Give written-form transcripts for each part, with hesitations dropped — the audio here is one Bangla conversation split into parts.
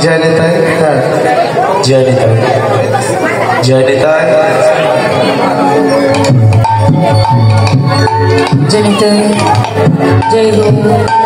जय निताय जय निताय जय निताय जय निताय जय गुरु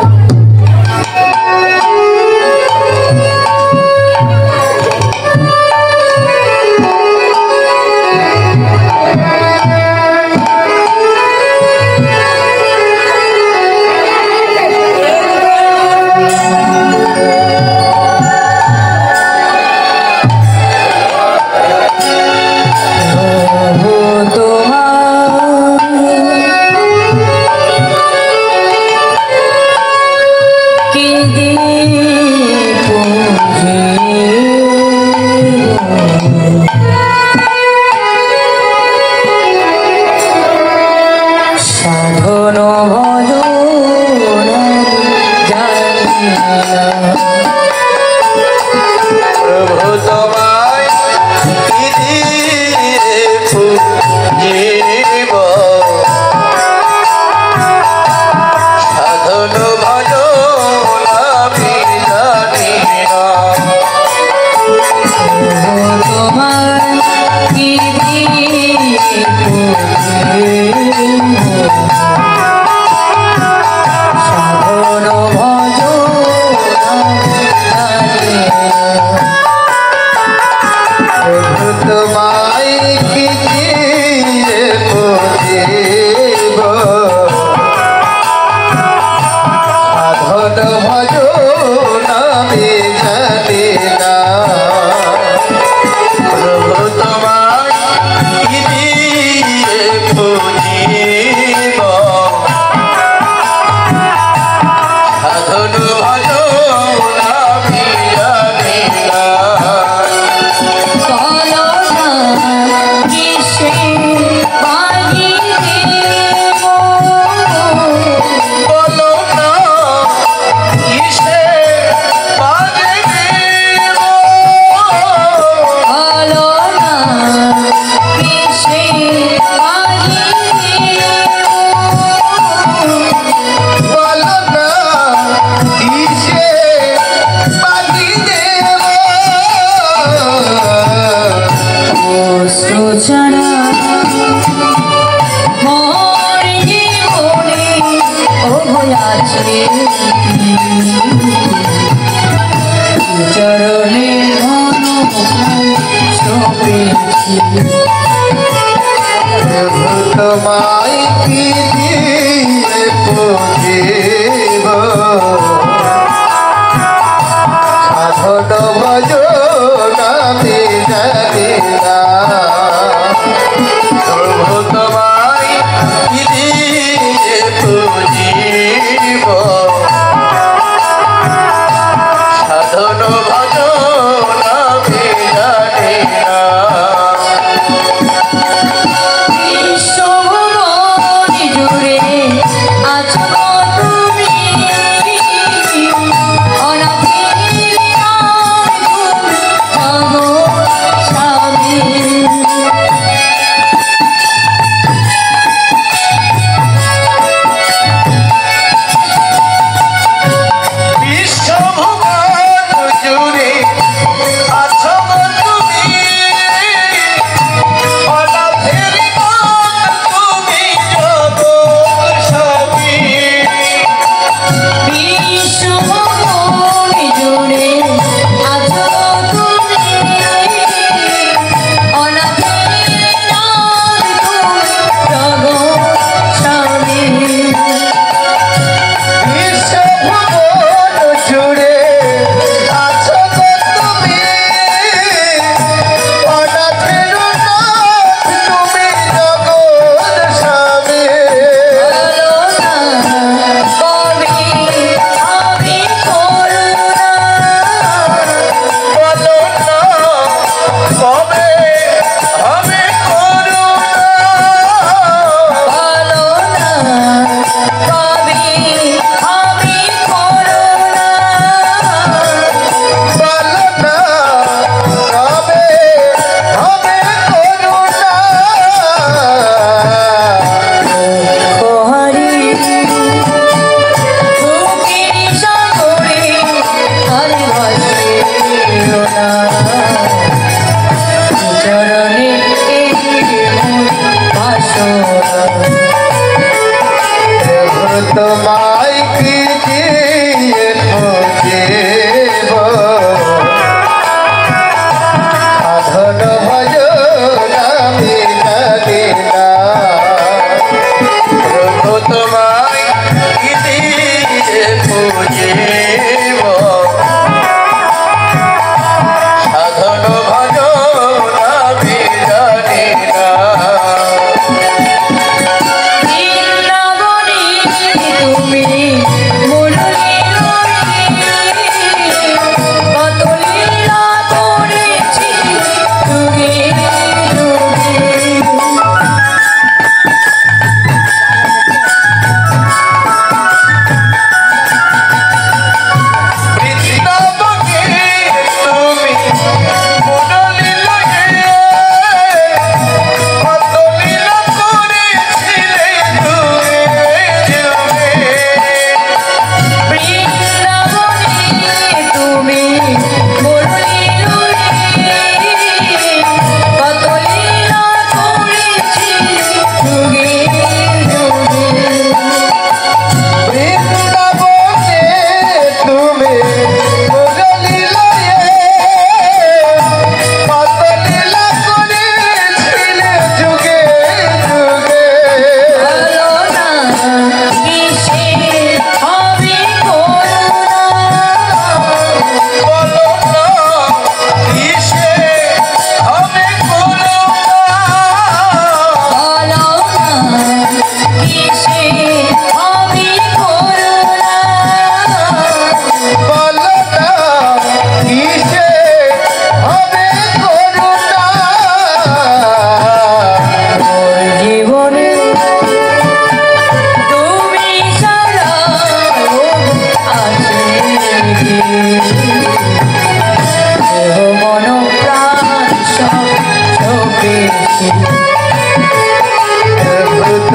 Show তোমায় কি দিয়ে খুঁজিব সাধন ভজন আমি জানি না প্রভু তোমায় কি দিয়ে খুঁজিব সাধন ভজন আমি জানি না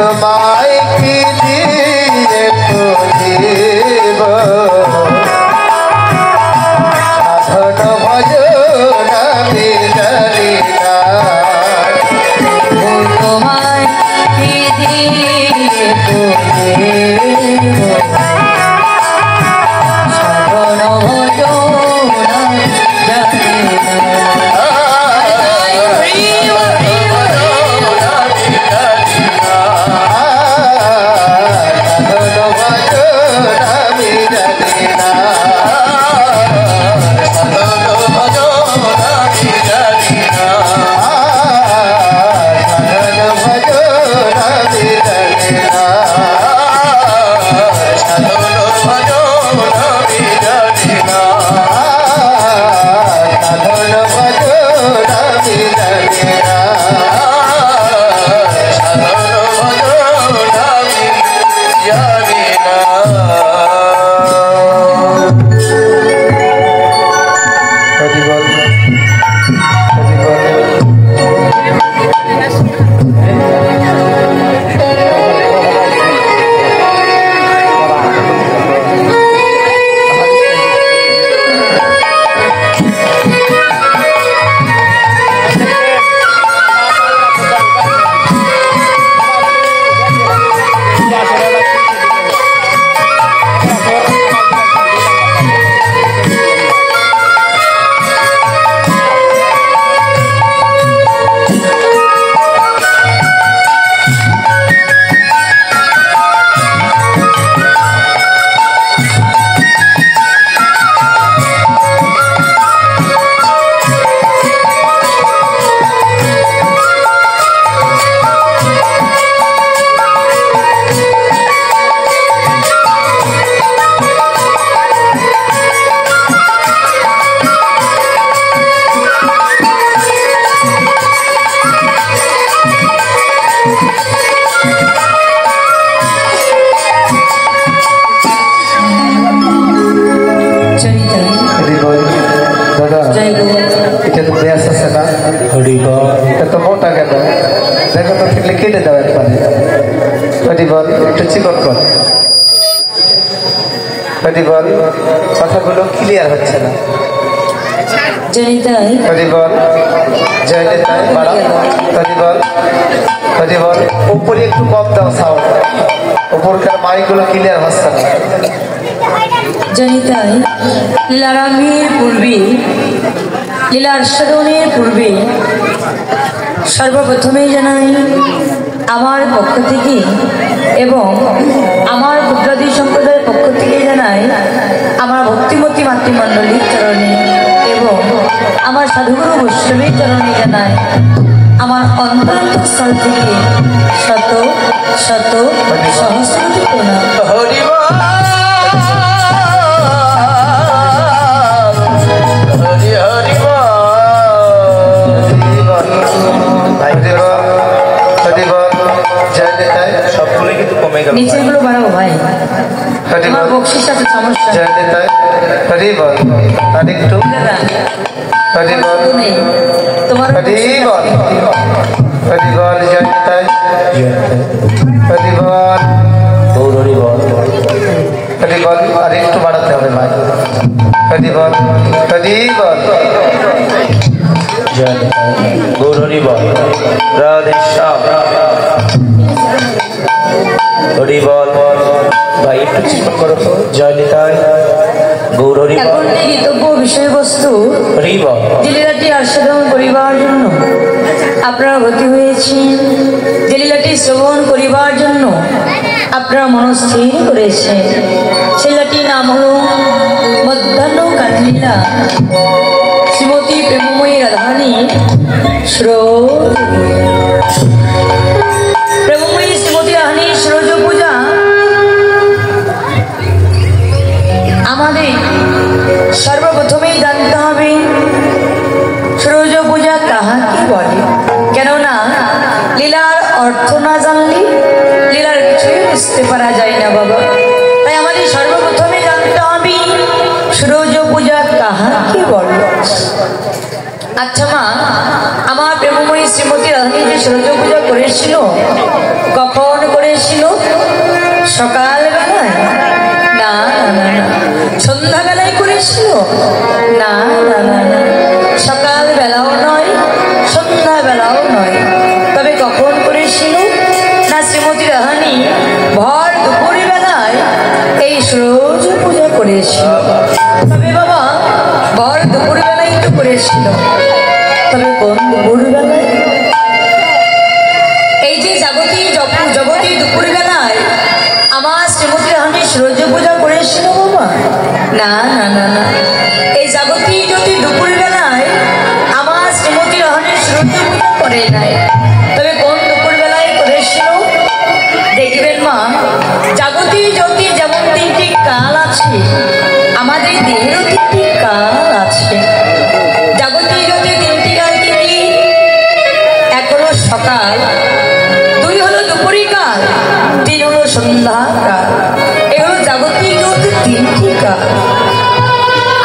তোমায় কি দিয়ে খুঁজিব সাধন ভজন আমি জানি না তোমায় কি দিয়ে খুঁজিব সাধন ভজন আমি জানি না এটা তো ব্যাস আছে না এটা তো মোটা কেন দেখো তো ঠিক কেটে দাও একবারে কটি বল একটু চিকন কর কটি বল কথাগুলো ক্লিয়ার হচ্ছে না কটি বল জয় নিতাই বাড়া কটি বল উপরে একটু কম দাও সাউন্ড উপরকার মাইকগুলো ক্লিয়ার হচ্ছে না। জানি তাই লীলারম্ভের পূর্বে, লীলার সাধনের পূর্বে সর্বপ্রথমেই জানাই আমার পক্ষ থেকে এবং আমার ক্ষুদ্রাদি সম্প্রদায়ের পক্ষ থেকে জানাই আমার ভক্তিমতী মাতৃমণ্ডলীর চরণে এবং আমার সাধুগুরু বৈষ্ণবের চরণে জানাই আমার অন্তরস্থল থেকে শত শত সহস্রটি প্রণাম। নিচেগুলো বাড়াবো ভাই, আমার বকশিস আছে সমস্যা। আরেকটু তোমার আরেকটু বাড়াতে হবে ভাই। হরিবল হরিবল গৌর হরিবল রাধে শ্যাম হরিবল ভাই একটু চিন্তা করো তো। জয় নিতাই গৌর হরিবল। এখন গীতব্য বিষয়বস্তু হরিবল যে লীলাটি আস্বাদন করিবার জন্য আপনারা গতি হয়েছেন, যে লীলাটি শ্রবণ করিবার জন্য আপনারা মনস্থির করেছেন, সেই লীলাটির নাম হল মধ্যাহ্নকাল লীলা। শ্রীমতী প্রেমময়ী রাধারানী স্রোত প্রেমময়ী শ্রীমতী রাধারানীর সরোজ পূজা আমাদের সর্বপ্রথমেই জানতে হবে সরোজ পূজা কাহাকে বলে। কেননা লীলার অর্থ না জানলে লীলার কিছুই বুঝতে পারা যায় না বাবা। তাই আমাদের সর্বপ্রথমে জানতে হবে সরোজ পূজা কাহাকে বলে। আচ্ছা মা, আমার প্রেমময়ী শ্রীমতী রাধারানী যে সরোজ পূজা করেছিল কখন করেছিল? সকালবেলায়? না না না। সন্ধ্যাবেলায় করেছিল? না না না। সকালবেলাও নয়, সন্ধ্যাবেলাও নয়। তবে কখন করেছিল? না, শ্রীমতী রাধারানী ভর দুপুর বেলায় এই সরোজ পূজা করেছিল। তবে বাবা ভর দুপুর বেলায় তো করেছিল, তবে কোন দুপুর বেলায়? এই যে জগতী দুপুর বেলায় আমার শ্রীমতী রাধারানী সরোজ পূজা করেছিল বাবা? না না না না। এই জাগতী যদি দুপুর বেলায় আমার শ্রীমতী রাধারানী সরোজ পূজা করে নাই, তবে কোন দুপুর বেলায় করেছিল? দেখবেন মা, জাগতী জ্যোতি যেমন তিনটি কাল আছে, আমাদের দেহেরও তিনটি কাল আছে। জাগতী জ্যোতি তিনটি কাল কি কি? এক হলো সকাল, দুই হলো দুপুরি কাল, তিন হলো সন্ধ্যা কাল। এগুলো জাগতী জ্যোতি তিনটি কাল।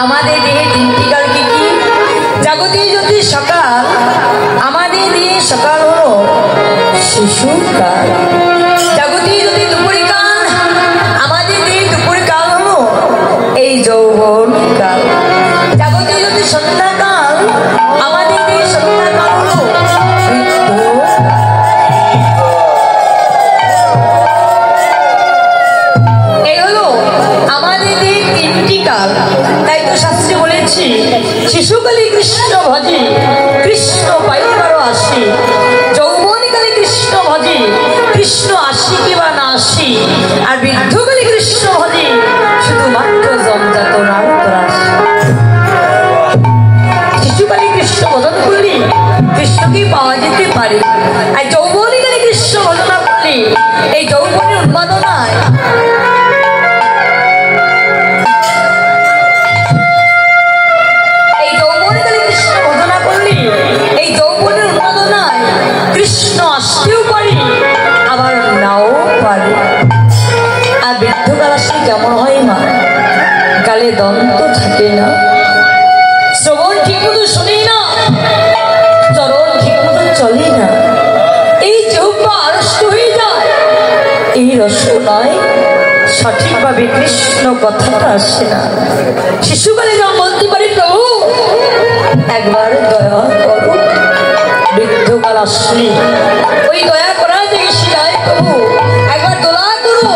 আমাদের দেহে তিনটি কাল কি কি? জাগতী জ্যোতি সকাল, আমাদের দেহে সকাল হলো শিশুকাল। জাগতী জ্যোতি দুপুরি কাল, আমাদের দেহে দুপুর কাল হলো এই যৌবন কাল। জাগতী জ্যোতি সন্ধ্যাকাল, আমাদের দেহে সন্ধ্যাকাল হলো এই হলো আমাদের দেহে তিনটি কাল। তাই তো শাস্ত্রে বলেছি শিশুকালে কৃষ্ণ ভজে কৃষ্ণ পাইবারও আসে, যৌবনকালে কৃষ্ণ ভজে কৃষ্ণ আসি কিবা না আসি, আর বৃদ্ধকালে কৃষ্ণ ভজে শুধুমাত্র জমযাতনার তরাসি। শিশুকালে কৃষ্ণ ভজন করলে কৃষ্ণকে পাওয়া যেতে পারে, আর যৌবনকালে কৃষ্ণ ভজনা করলে এই যৌবনের উন্মাদনায় কৃষ্ণ আসতেও পারে আবার নাও পারে। আর বৃদ্ধকাল আসলে কেমন হয় মা? গালে দন্ত থাকে না, শ্রবণ ঠিক মতো শুনি না, চরণ ঠিক মতো চলে না, এই চৌপা আড়ষ্ট হয়ে যায়, এই রসনায় সঠিকভাবে কৃষ্ণ কথাটা আসে না। শিশুকালে যেমন বলতে পারি প্রভু একবার দয়া করো, বৃদ্ধকাল আসলে ওই দয়া করা যে শিলায় প্রভু একবার দোলা করো,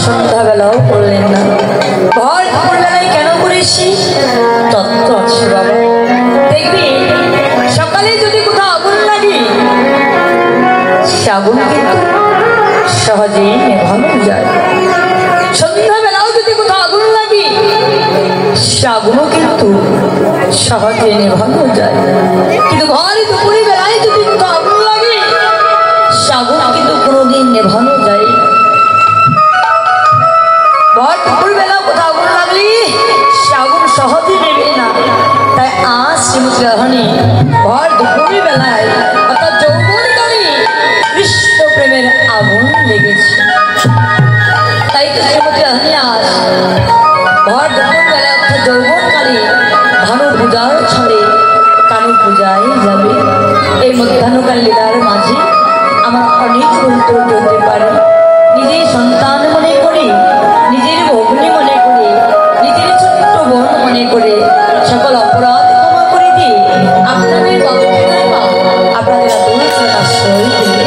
সন্ধ্যাবেলাও করলেন না। ভর দুপুরবেলায় কেন করেছি তত্ত্ব আছে বাবা। দেখবি সকালে যদি কোথাও আগুন লাগে সে আগুন কিন্তু সহজেই নেভানো যায়। সন্ধ্যাবেলাও যদি কোথাও আগুন লাগে সে আগুনও কিন্তু সহজে নেভানো যায়। কিন্তু ভর দুপুরে বেলায় যদি কোথাও আগুন লাগে সে আগুন কিন্তু কোনোদিন নেভানো যায় না। ভর দুপুর বেলা কোথাও আগুন লাগলে সে আগুন সহজে নেবে না। তাই আজ শ্রীমতী রাধারানী ভর দুপুর বেলায় অর্থাৎ যৌবনকারী কৃষ্ণ প্রেমের আগুন লেগেছে। তাই তো শ্রীমতী রাধারানী আজ ভর দুপুর বেলায় অর্থাৎ যৌবনকারী ভানু পূজার ছড়ে কানু পূজায় যাবে। এই মধ্যাহ্নকাল লীলার মাঝে আমার অনেক ভুল হতে পারে। নিজের সন্তান মনে করে, নিজের ভগ্নী মনে করে, নিজের ছোট্ট বোন মনে করে সকল অপরাধ ক্ষমা করে দিয়ে আপনাদের আপনাদের আশ্রয় দেবে।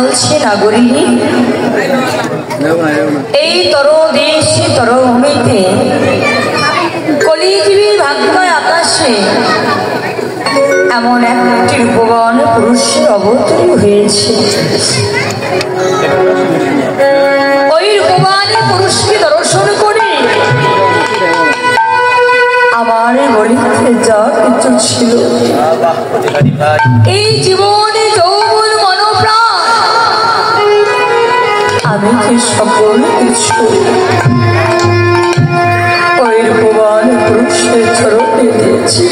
বলছি নাগরী, এই তর দেশে তর ভূমিতে কলিজীবী ভাগ্যময় আকাশে এমন একটি রূপবান পুরুষের অবতীর্ণ হয়েছে। ওই রূপবান পুরুষকে দর্শন করে আমার বলিতে যা কিছু ছিল, এই জীবনে যৌবন মনোপ্রাণ আমি যে সকল কিছু ওই রূপবান পুরুষের চরণে দিয়েছি।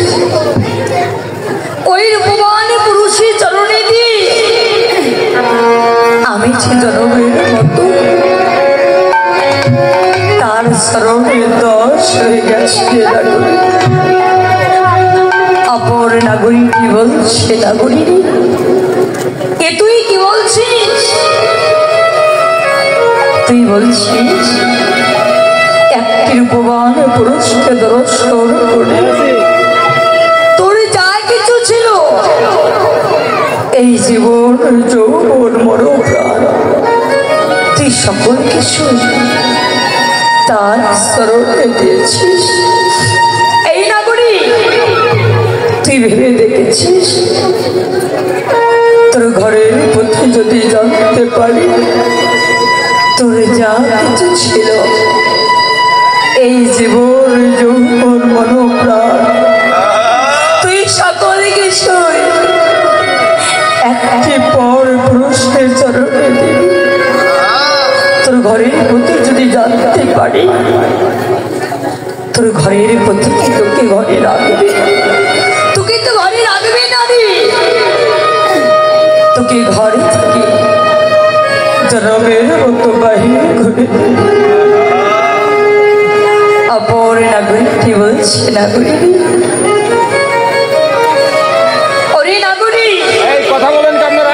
ওই রূপবান পুরুষের চরণে দিয়ে আমি যে জনমের মতো তার চরণে দশ হয়ে গেছে। অপর নাগরী কি বলছে? নাগরী এ তুই কি বলছিস? তুই বলছিস একটি রূপবান পুরুষকে দর্শন করে তোর যা কিছু ছিল, এই জীবন যৌবন মনোপ্রাণ তুই সকল কিছু তার চরণে দিয়েছিস। এই নাগরী তুই ভেবে দেখেছিস তোর ঘরের প্রতি যদি জানতে পারি তোর যা কিছু ছিল, এই জীবন যৌবন মনোপ্রাণ তুই সকল কিছু একটি পর পুরুষের চরণে দিবি। তোর ঘরের প্রতি যদি জানতে পারি তোর ঘরের প্রতি তোকে ঘরে রাখবে, তোকে তো ঘরে রাখবে না রে, তোকে ঘরে থেকে জনমের মতো বাহির করে। অপর নাগরী কি বলছে? নাগরী ওরে নাগরী কথা বলেন কি আপনারা?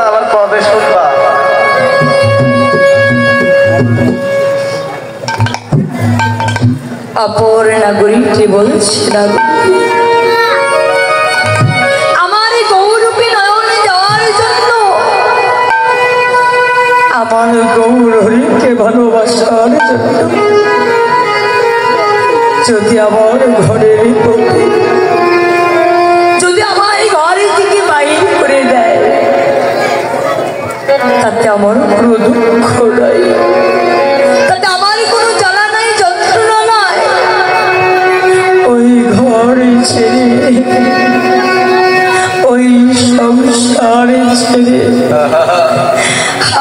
আমার কবে শুনবা? অপর নাগরী কি বলছে? নাগরী আমার গৌরূপী নয়নে যাওয়ার জন্য, আমার গৌর হরিকে ভালোবাসার জন্য যদি আমার ঘরের প্রতি যদি আমার ঘর থেকে বাইর করে দেয় তাতে আমার কোনো দুঃখ নাই, তাতে আমার কোনো জ্বালা নাই, যন্ত্রণা নাই। ওই ঘর ছেড়ে ওই সংসার ছেড়ে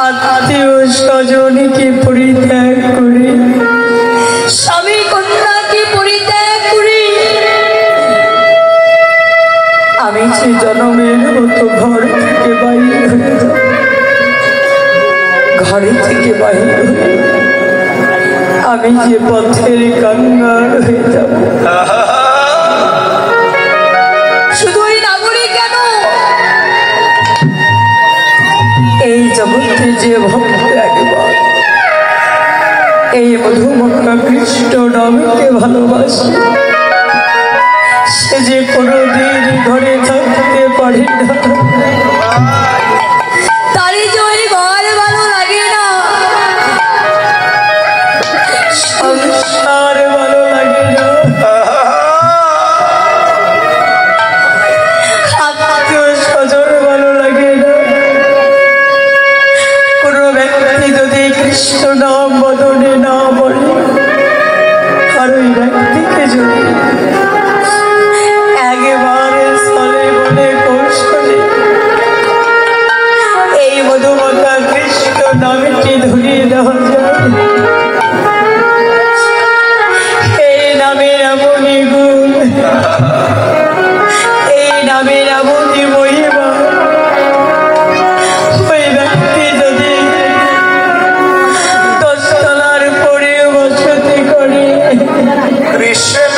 আত্মীয় স্বজনকে পরিত্যাগ করে স্বামী কন্যাকে পরিত্যাগ করে আমি যে জনমের মতো ঘর থেকে বাইরে হয়ে যাব, ঘরে থেকে বাইরে হয়ে আমি যে পথের কাঙ্গাল হয়ে যাব। শুধু ওই নাগরী কেন, এই জগতে যে ভক্ত একবার এই মধুমক্কা কৃষ্ণ নামকে ভালোবাসে সে যে কোনোদিন ঘরে থাকতে পারে না, তারই যে ওই ঘর ভালো লাগে না, সংসার ভালো লাগে না, আত্মীয় স্বজন ভালো লাগে না। কোনো ব্যক্তি যদি কৃষ্ণ নাম বদলে না বলে আর ওই ব্যক্তিকে যদি একেবারে স্থলে বলে কৌশলে এই মধুমক্কা কৃষ্ণ নামটি ধরিয়ে দেওয়া যায়, এই নামের এমনই গুণ, এই নামের এমনই মহিমা, ওই ব্যক্তি যদি 10 তলার পরে বসতি করে কৃষ্ণ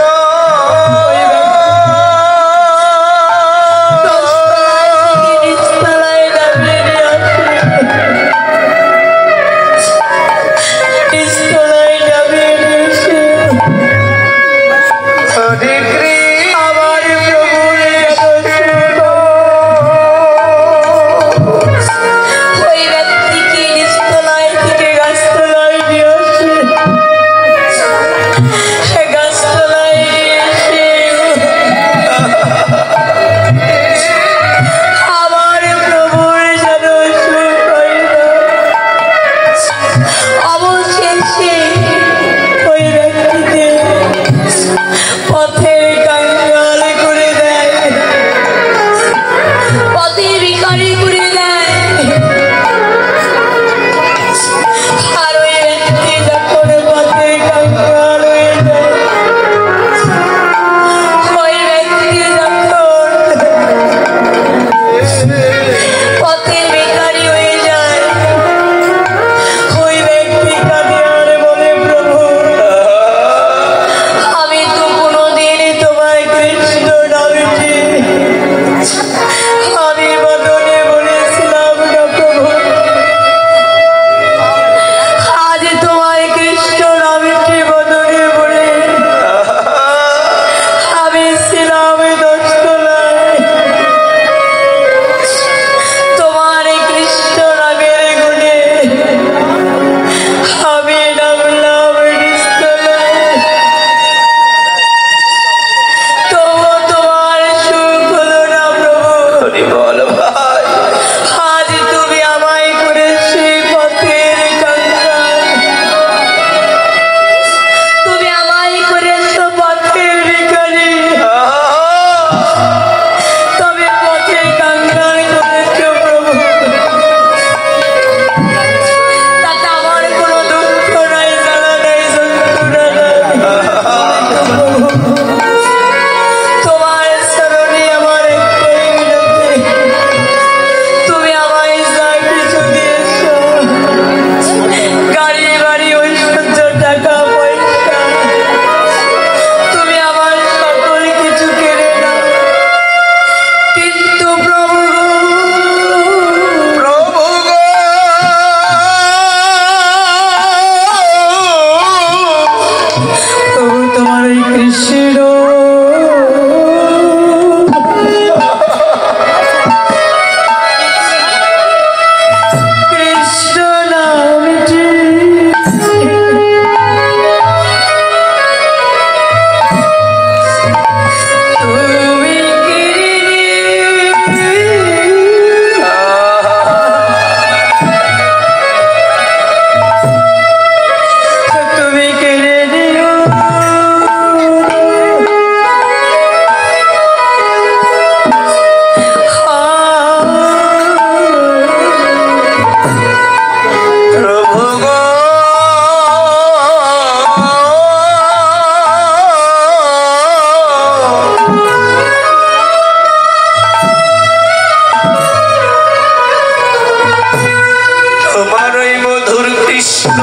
তোমার ওই মধুর কৃষ্ণ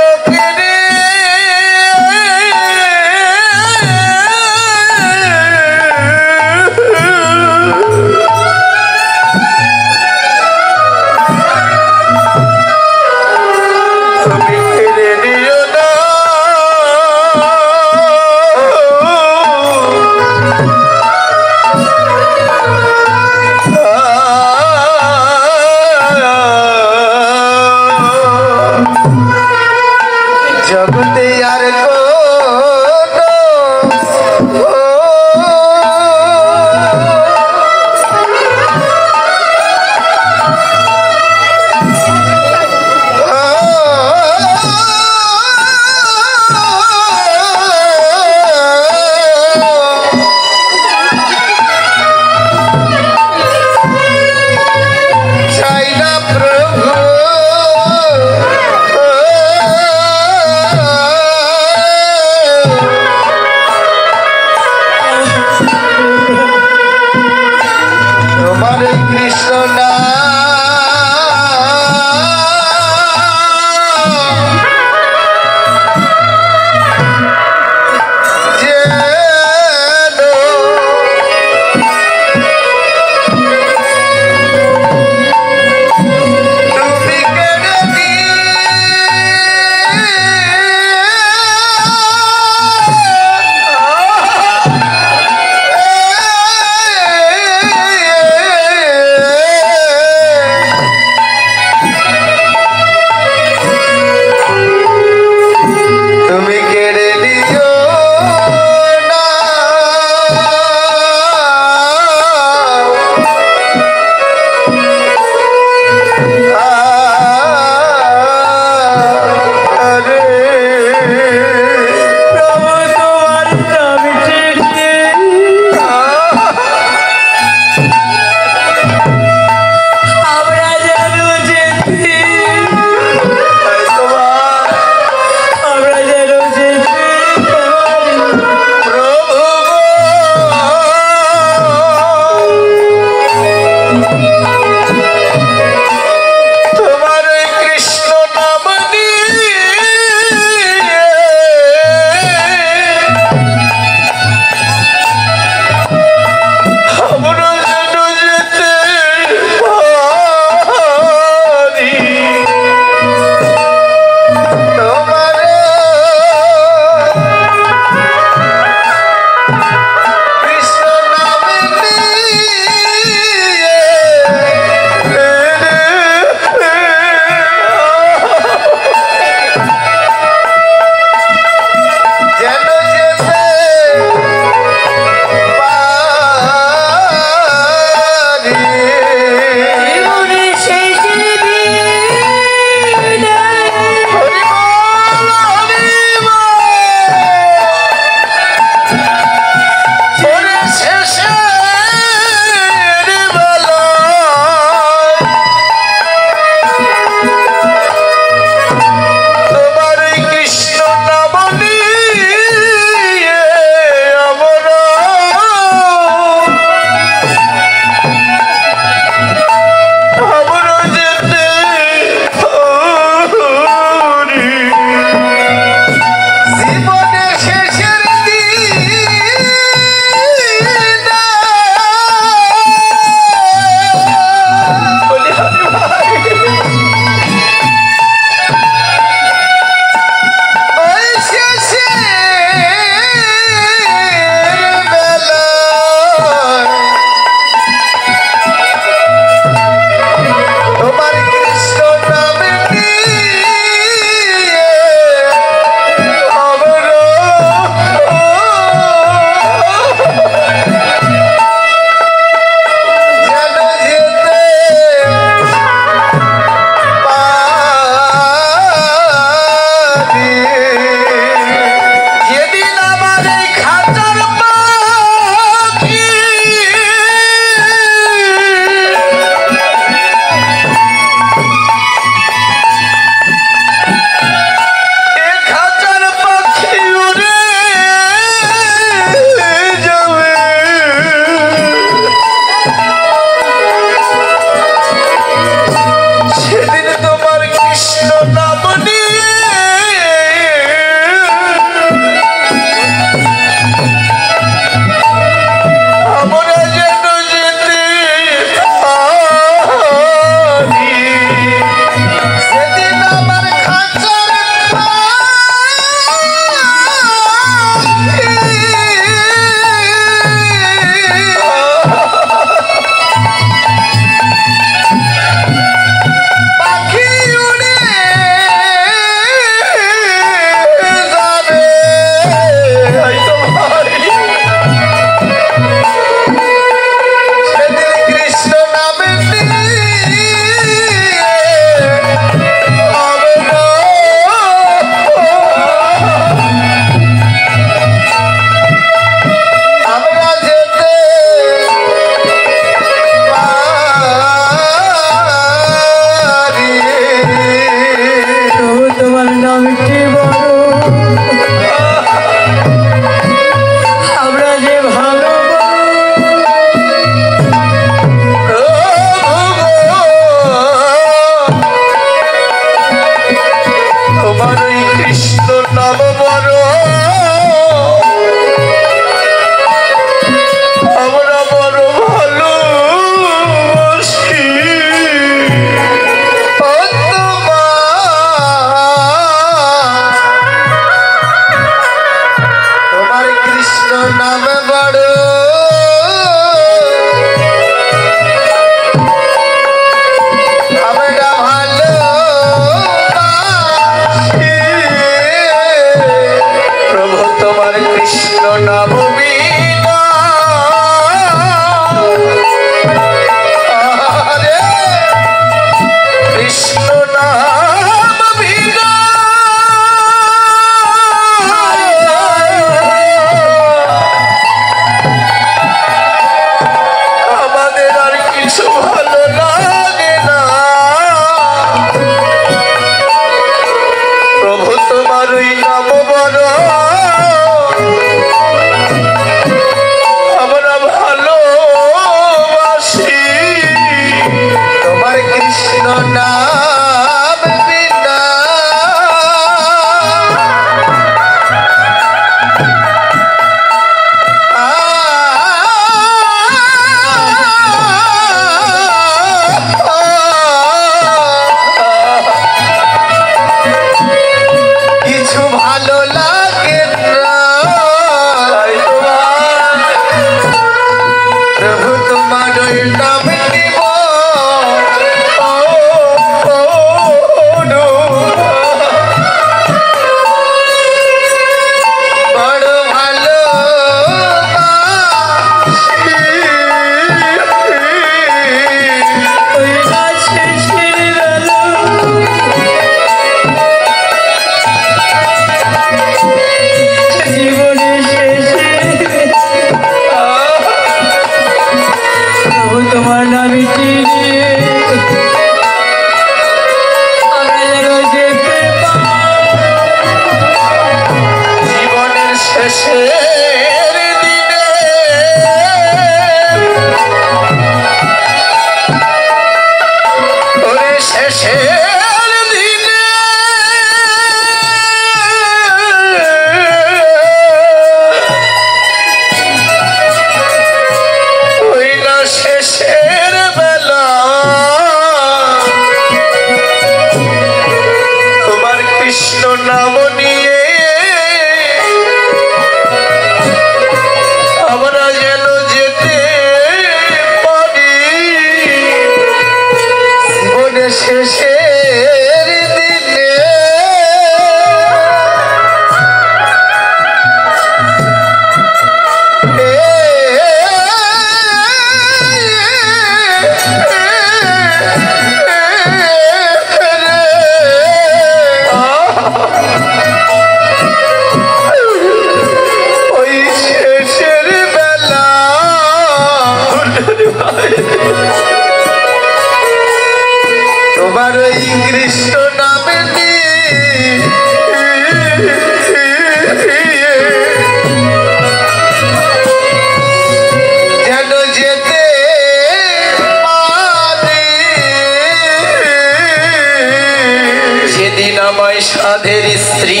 সাধের স্ত্রী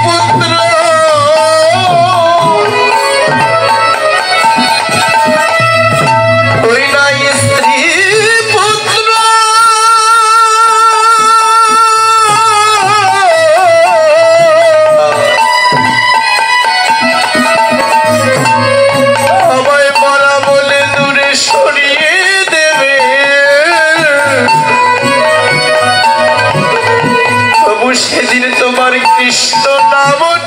পুত্র ওই নাই স্ত্রী পুত্র আমায় মরা বলে দূরে সরিয়ে দেবে সেদিন তোমার কৃষ্ণ নাম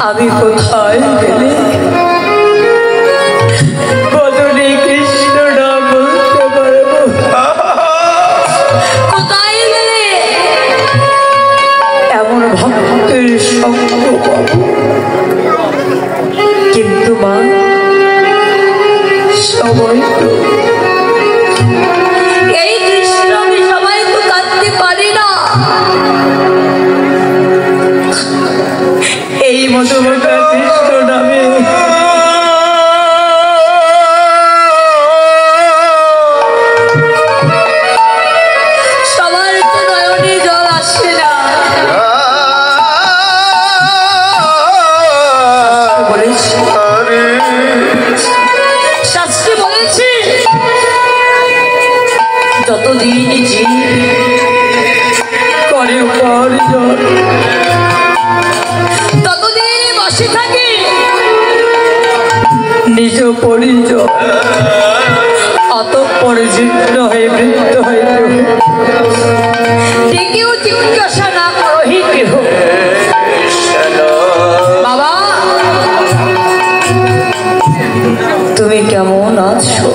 আমি কোথায় গেলে বদনে কৃষ্ণ নাম বলতে পারবো? কোথায় গেলে এমন ভক্তের সঙ্গ পাবো? কিন্তু মা, সবাই তো এই কৃষ্ণ, আমি সবাই তো কাঁদতে পারি না। এই মধুমতা কৃষ্ণ নামে সবার তো নয়নে জল আসে না। বলেছি শাস্ত্রে বলেছে, যতদিন জীব করে উপার্জন ততদিন বসে থাকে নিজ পরিজন, অতঃপর জীর্ণ হয়ে মৃত্যু হয়ে কেউ জিজ্ঞাসা না করহি গৃহ। বাবা, তুমি কেমন আছো?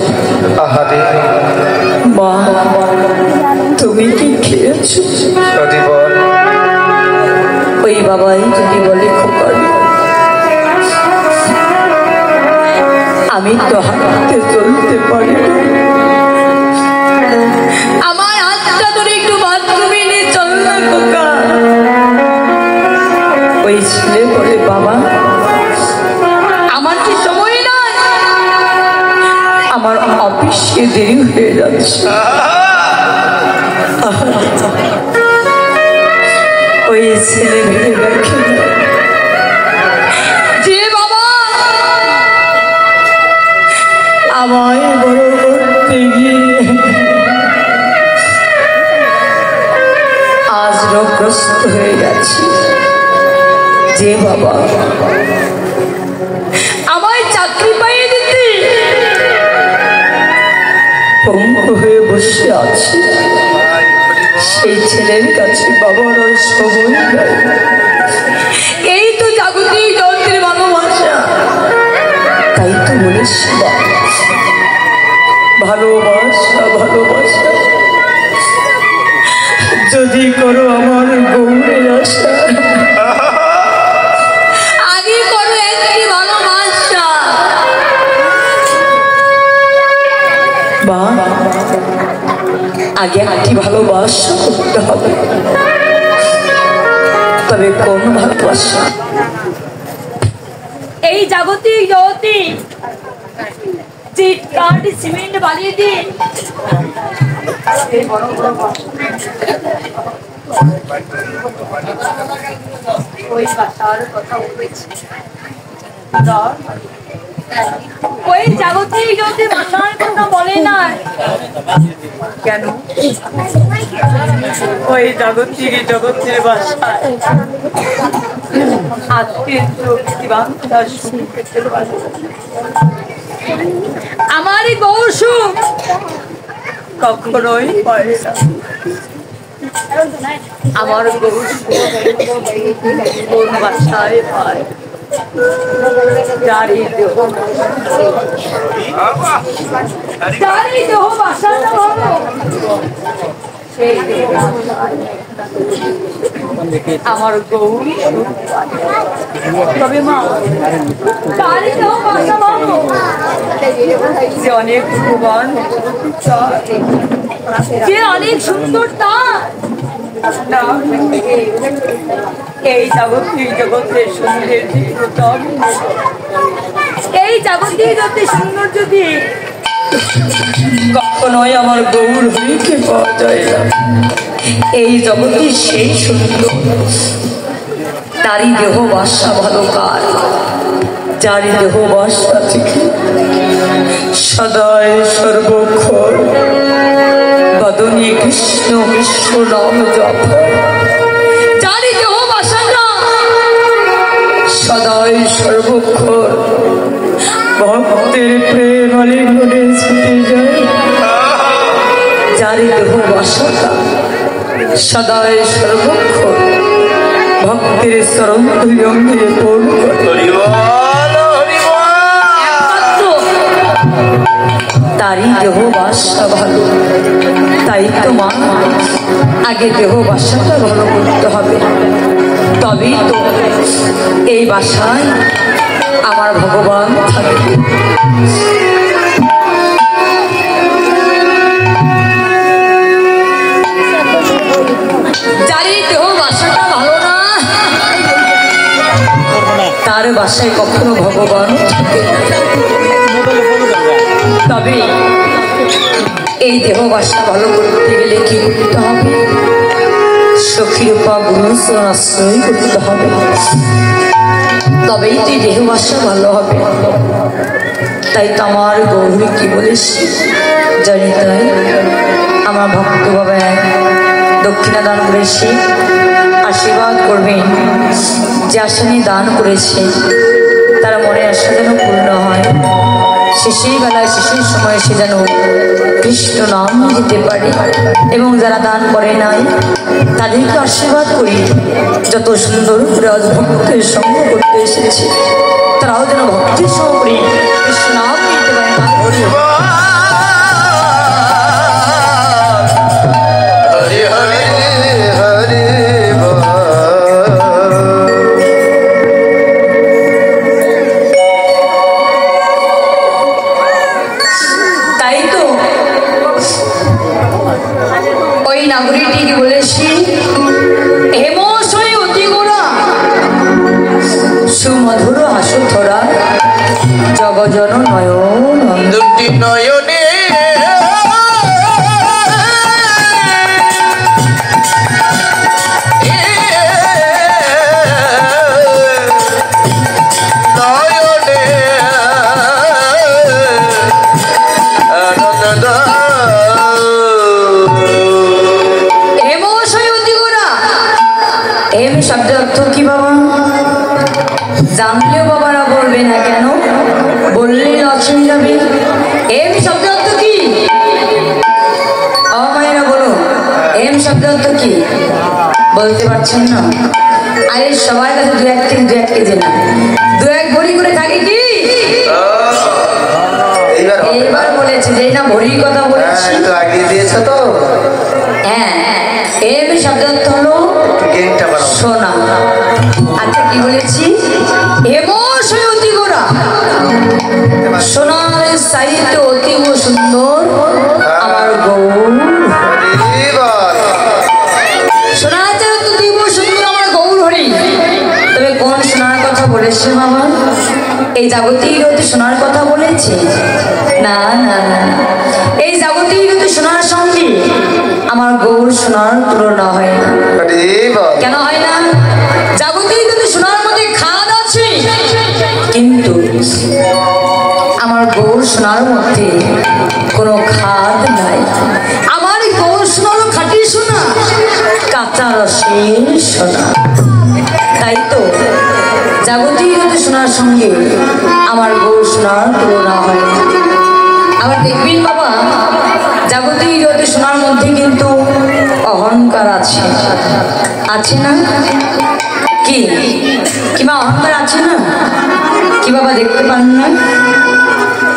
মা, তুমি কি খেয়েছো? ওই বাবাই যদি বলে খোকারি, আমি তো হাঁটতে চলতে পারি না, আমার হাতটা ধরে একটু বাথরুমে নিয়ে চল না খোকা। ওই ছেলে বলে, বাবা আমার কি সময় নয়, আমার অফিসে দেরি হয়ে যাচ্ছে। ওই ছেলে ভেবে দেখে যে বাবা আমায় বড় করতে গিয়ে আজ রোগগ্রস্ত হয়ে গেছি, যে বাবা আমায় চাকরি পাইয়ে দিতে পঙ্গু হয়ে বসে আছে, সেই ছেলের কাছে বাবার আর সময় নাই। এই তো জাগতিক যন্ত্রের ভালোবাসা। তাই তো বলেছি ভালোবাসা ভালোবাসা যদি করো আমার গৌরের আশা, আগে করো একটি ভালোবাসা। বা আগে একটি ভালোবাসা করতে হবে, তবে কোন ভালোবাসা? এই জাগতিক জগতে যে কাঠ সিমেন্ট বানিয়ে দিয়ে ওই ভাষার কথা বলেছি, ওই জাগতিক জগতে ভাষার কথা বলে না কেন? ওই জাগতিক জগতের ভাষা আমারই গৌর সুখ কখনোই পায় না। আমার গৌর কোন ভাষায় পায়? যারই দেহ ভাষাটা ভালো, সেই দেহ আমার গৌর। তবে মা, তারই দেহ ভাষা ভালো, যে অনেক ভগবান, যে অনেক সুন্দর, তার এই জাগতিক জগতের সৌন্দর্য, এই জাগতিক জগতের সৌন্দর্য দিয়ে কখনোই আমার গৌর হইতে পাওয়া যায় না। এই জগতের সেই সুন্দর, তারই দেহ বাসা ভালো কার, যারই দেহ বাসা থেকে সদায় সর্বক্ষণ বদনে কৃষ্ণ কৃষ্ণ নাম জপ, যারই দেহ বাসা না সদায় সর্বক্ষণ ভক্তের প্রেম আলিঙ্গনে ছুটে যায়, যারই দেহ বাসা সদায় সর্বক্ষণ ভক্তের চরণ ধুলি অঙ্গে তারই দেহ বাসা ভালো। তাই তো মা আগে দেহ বাসাটা ভালো করতে হবে, তবেই তো এই বাসায় আমার ভগবান থাকবে। যারই দেহ বাসাটা ভালো না, তার বাসায় কখনো ভগবান থাকে না। তবে এই দেহ বাসা ভালো করতে গেলে কি করতে হবে? সখীরূপা গুরুচরণ আশ্রয় করতে হবে, তবেই তুই দেহ বাসা ভালো হবে। তাই তো আমার গৌরী কি বলিস জানি, তাই আমার ভক্ত বাবা এক দক্ষিণা দান করেছি, আশীর্বাদ করবেন। যে আশা নিয়ে দান করেছে তারা মনে আশা যেন পূর্ণ হয়, শেষের বেলায় শেষের সময় সে যেন কৃষ্ণ নাম দিতে পারে। এবং যারা দান করে নাই তাদেরকে আশীর্বাদ করি, যত সুন্দর করে আজ ভক্তের সঙ্গ করতে এসেছে তারাও যেন ভক্তির সঙ্গ করি কৃষ্ণ নাম দিতে পারে। নাগরীটিকে বলেছি হেমশয় অতি গোড়া সুমধুর হাসু থরা জগজন নয়ন দুটি নয়নে শব্দের অর্থ কি বাবা? জানলেও বাবারা বলবে না কেন, বললে লক্ষ্মী যাবে। এম শব্দের অর্থ কি? মায়েরা বলো, এম শব্দের অর্থ কি? বলতে পারছেন না? আরে সবার কাছে দু এক কেজি না, দু এক ভরি করে থাকে কি? এইবার বলেছে যে না ভরির কথা বলেছি, আগে দিয়েছ তো। হ্যাঁ, এম শব্দের অর্থ হলো সোনা। আচ্ছা কি বলেছি? হেমশয় অতি গোড়া, সোনার সাহিত্য অতীব সুন্দর আমার গৌর। সোনার সাহিত্য অতীব সুন্দর আমার গৌর হরি। তবে কোন সোনার কথা বলেছে মামা? এই জাগতিক হতে সোনার কথা বলেছে? না না না, এই জাগতিক হতে সোনার সঙ্গে আমার গৌর সোনার তুলনা হয় না। কেন হয় না? জাগতিক হতে সোনার মধ্যে খাদ আছে, কিন্তু আমার গৌর সোনার মধ্যে কোনো খাদ নাই। আমার গৌর সোনার খাঁটি সোনা, কাঁচা রসের সোনা। তাই তো জাগতিক হতে সোনার সঙ্গে আমার গৌর সোনার তুলনা হয় না। আবার দেখবেন বাবা, জাগতিক হতে সোনার মধ্যে কিন্তু অহংকার আছে, আছে না? কি কিবা অহংকার আছে না? কি বাবা দেখতে পান না?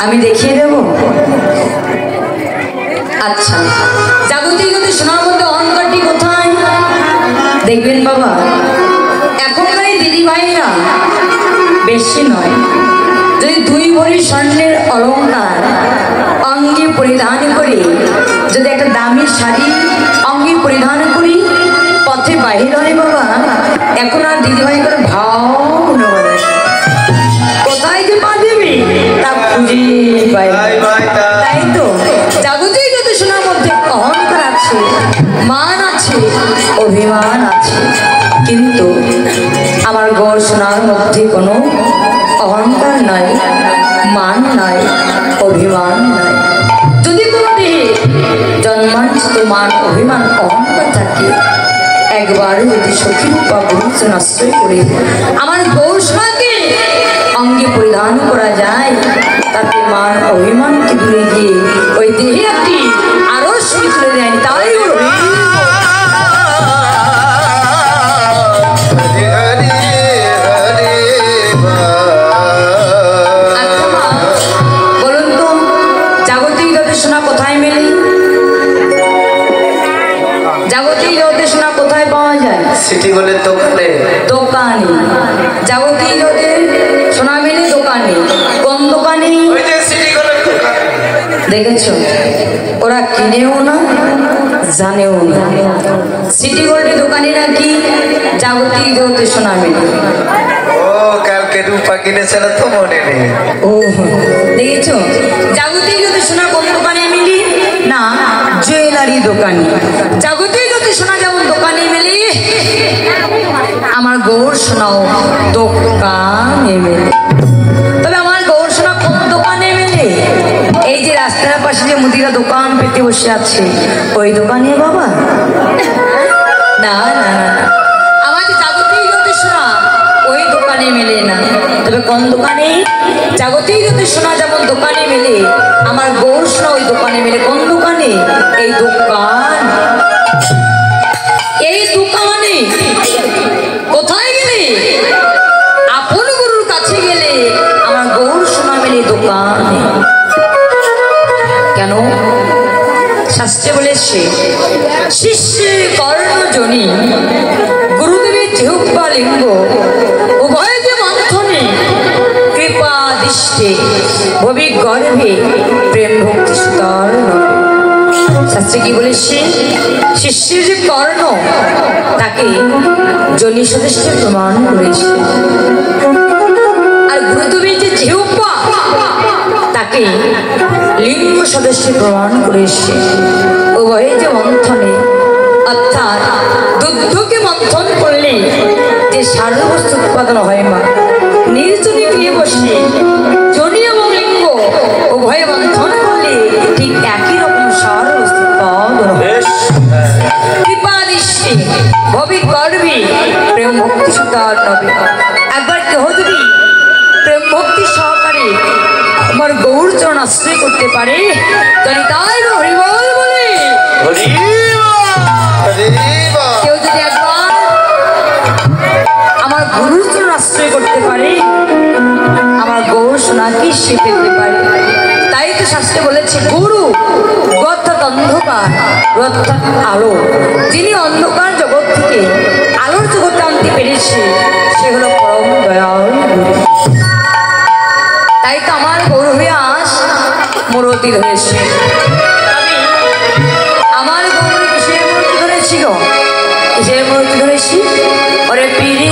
আমি দেখিয়ে দেব। আচ্ছা, জাগতিক হতে সোনার মধ্যে অহংকারটি কোথায় দেখবেন বাবা? এখনকার দিদি ভাইরা বেশি নয়, যদি 2 ভরি স্বর্ণের অলঙ্কার অঙ্গে পরিধান করি, যদি একটা দামি শাড়ি অঙ্গে পরিধান করি, পথে বাহির হয় বাবা, এখন আর দিদিভাই করে ভাও নয়, কোথায় যে পা দেবে তা খুঁজে পাই। তাই তো জাগতিক যদি সোনার মধ্যে অহংকার আছে, মান আছে, অভিমান আছে, কিন্তু আমার গড় সোনার মধ্যে কোনো অহংকার নাই, মান নাই, অভিমান নাই। যদি কোনো দেহে জন্মাঞ্চিত মান, অভিমান, অহংকার থাকে, একবার যদি সখী বা গুরুজন আশ্রয় করে আমার গৌর সোনাকে অঙ্গে পরিধান করা যায়, তাতে মান অভিমানকে দূরে গিয়ে ওই দেহে একটি আরো সুখী তুলে দেয়। তাই কোথায় পাওয়া যায়? সিটি গোল্ডের দোকানে। দোকানে। যাবতীয় যদি সোনা মেলে দোকানে। কোন দোকানে? ওই যে সিটি গোল্ডের দোকান। দেখেছো, ওরা কিনেও না জানেও না। সিটি গোল্ডের দোকানে নাকি যাবতীয় যদি সোনা মেলে। ও কালকে রূপা কিনেছে না তো মনে নেই। ও দেখেছো, যাবতীয় যদি সোনা কোন দোকানে মিলি? না, জুয়েলারি দোকানে। যাবতীয় যদি সোনা যেমন দোকানে মেলে, আমার গৌর সোনাও দোকানে মেলে। তবে আমার গৌর সোনা কোন দোকানে মেলে? এই যে রাস্তার পাশে যে মুদিরা দোকান পেতে বসে আছে, ওই দোকানে বাবা? না না না, আমার যে যাবতীয় যদি সোনা ওই দোকানে মেলে না। তবে কোন দোকানে? যাবতীয় যদি সোনা যেমন দোকানে মেলে, আমার গৌর সোনা ওই দোকানে মেলে। কোন দোকানে? এই দোকান। এই দোকানে কোথায় গেলে? আপন গুরুর কাছে গেলে আমার গৌর সোনা মেলে দোকানে। কেন? শাস্ত্রে বলেছে, শিষ্যে কর্ণজনী গুরুদেবের জিহ্বা লিঙ্গ উভয় যে মন্থনে কৃপা দৃষ্টে ভবি গর্ভে প্রেম ভক্তি সুতর। শাস্ত্রে কি বলেছে? শিষ্যের যে কর্ণ তাকে জনি সদস্যে প্রমাণ করেছে, আর গুরুদেবের যে জিহ্বা তাকে লিঙ্গ সদস্যে প্রমাণ করেছে। উভয়ে যে মন্থনে, অর্থাৎ দুগ্ধকে মন্থন করলে যে সারবস্তু উৎপাদন হয় মা, নির্জনে পেয়ে বসে জনি এবং লিঙ্গ উভয়ে মন্থন করলে ঠিক একই রকম সারবস্তু উৎপাদন হয়। কৃপা দৃষ্টি ভবি গর্ভে প্রেম ভক্তি সুতার নবে। একবার কেহ যদি প্রেম ভক্তি সহকারে আমার গৌর চরণ আশ্রয় করতে পারে, তাই হরিবল বলে। কেউ যদি একবার আমার গুরুর চরণ আশ্রয় করতে পারে, আমার গৌর সোনাকে সে পেতে পারে। তাই তো শাস্ত্রে বলেছে, গুরু অর্থাৎ অন্ধকার, অর্থাৎ আলো। যিনি অন্ধকার জগৎ থেকে আলোর জগৎ আনতে পেরেছে, সে হলো পরম দয়াল গুরু। তাই তো আমার গৌর ব্যাস মূর্তি ধরেছে। আমার গৌর কিসের মূর্তি ধরেছিল? কিসের মূর্তি ধরেছি? ওরে প্রীতি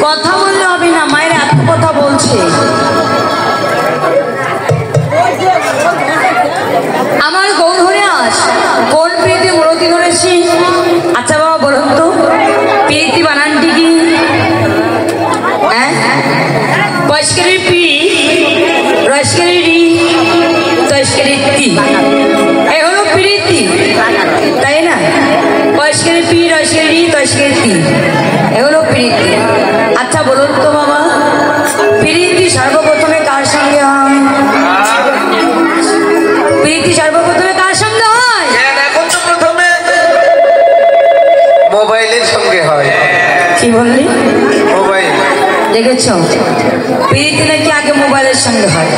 কথা বললে হবে না, মায়ের এত কথা বলছে। আমার গৌর হরে আস কোন প্রীতি মূরতি ধরেছি? আচ্ছা বাবা বলুন তো, প্রীতি বানানটি কি? হ্যাঁ, পয়স্কারের পি, রয়স্কারের রি, তয়স্কারের তি, এই হলো প্রীতি, তাই না? পয়স্কারের পি, রয়স্কারের রি, তয়স্কারের তি, এই হলো প্রীতি। আচ্ছা বলুন তো বাবা, প্রীতি সর্বপ্রথমে কার সঙ্গে হয়? প্রীতি সর্বপ্রথমে কার সঙ্গে হয়? এখন তো প্রথমে মোবাইলের সঙ্গে হয়। কি বললি? মোবাইল দেখেছ, প্রীতি নাকি আগে মোবাইলের সঙ্গে হয়।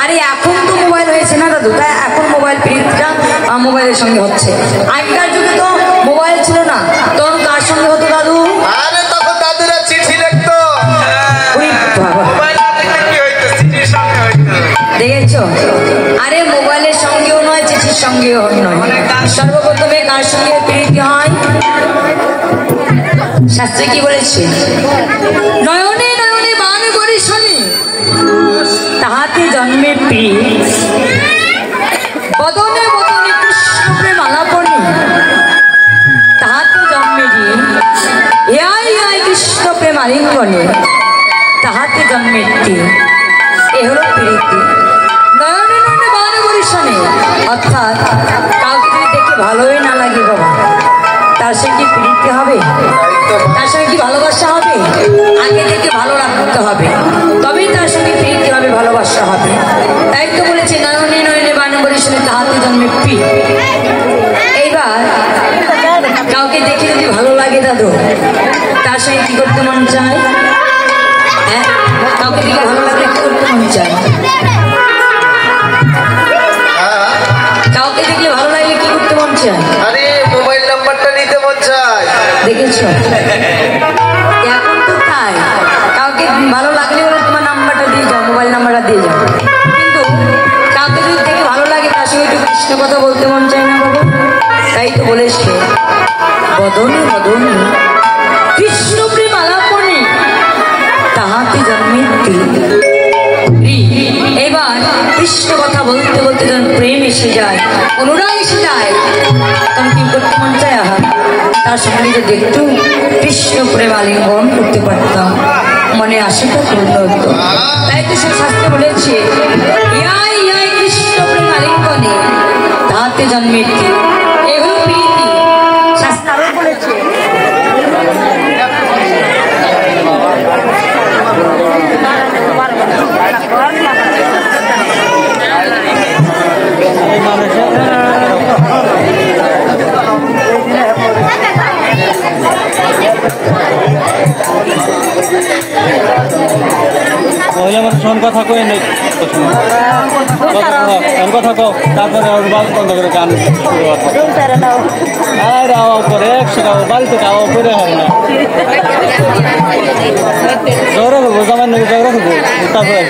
আরে এখন তো মোবাইল হয়েছে না দাদু, তাই এখন মোবাইল প্রীতিটা মোবাইলের সঙ্গে হচ্ছে। আগেকার যুগে তো মোবাইল ছিল না, তখন কার সঙ্গে হতো দাদু? আরে তখন দাদুরা চিঠি লিখতো। ওই বাবা, দেখেছ? আরে মোবাইলের সঙ্গেও নয়, চিঠির সঙ্গেও নয়, সর্বপ্রথমে কার সঙ্গে প্রীতি হয়? শাস্ত্রে কি বলেছে? নয়নে নয়নে বান করি শনি, তাহাতে জন্মে প্রিয়, বদনে বদনে কৃষ্ণ প্রেম আলাপনে, তাহাতে জন্মে ঋণ, ইয়াই ইয়াই কৃষ্ণ প্রেম আলিঙ্গনে, তাহাতে জন্মে তীর। এ হলো প্রীতি। নয়নে নয়নে বান করি শনি, অর্থাৎ কাউকে যদি দেখে ভালোই না লাগে বাবা, তার সঙ্গে প্রীতি হবে? তার সঙ্গে কি ভালোবাসা হবে? আগে থেকে ভালো রাখতে হবে, তবেই তার সঙ্গে প্রীতি হবে, ভালোবাসা হবে। তাই তো বলেছে নয়নে নয়নে বান করি শনি, তাহাতে জন্মে প্রিয়। এইবার কাউকে দেখে যদি ভালো লাগে দাদু, তার সঙ্গে কি করতে মন চায়? হ্যাঁ, কাউকে দেখে ভালো লাগলে কি করতে মন চায়? কাউকে দেখলে ভালো লাগলে কি করতে মন চায়? আরে মোবাইল নাম্বারটা নিতে মন চায়। দেখেছ, এখন তো তাই, কাউকে ভালো লাগলে বলে তোমার নাম্বারটা দিয়ে যাও, মোবাইল নাম্বারটা দিয়ে যাও। কিন্তু কাউকে যদি দেখে ভালো লাগে, তার সঙ্গে একটু কৃষ্ণ কথা বলতে মন চায় না বাবু? তাই তো বলেছে বদনে বদনে কৃষ্ণ প্রেম আলাপনে, তাহাতে জন্মে এবার কৃষ্ণ কথা বলতে বলতে যখন প্রেম এসে যায়, অনুরাগ এসে যায়, তখন কি করতে মন চায়? আহা, তার সঙ্গে যদি একটু কৃষ্ণ প্রেম আলিঙ্গন করতে পারতাম, মনে আশাটা পূর্ণ হতো। তাই তো সে শাস্ত্রে বলেছে ইয়াই ইয়াই কৃষ্ণ প্রেম আলিঙ্গনে, তাহাতে জন্মে তীর। এগুলো প্রীতি। শাস্ত্র আরো বলেছে মহিলা মানুষ কথা কই নেই, কথা কও, তারপরে বন্ধ করে গান আর আওয়া করে 100 টাকা বাড়িতে আওয়া করে হয় না, জোরে দেবো জামাই নাকি জোরে দেবো, তারপরে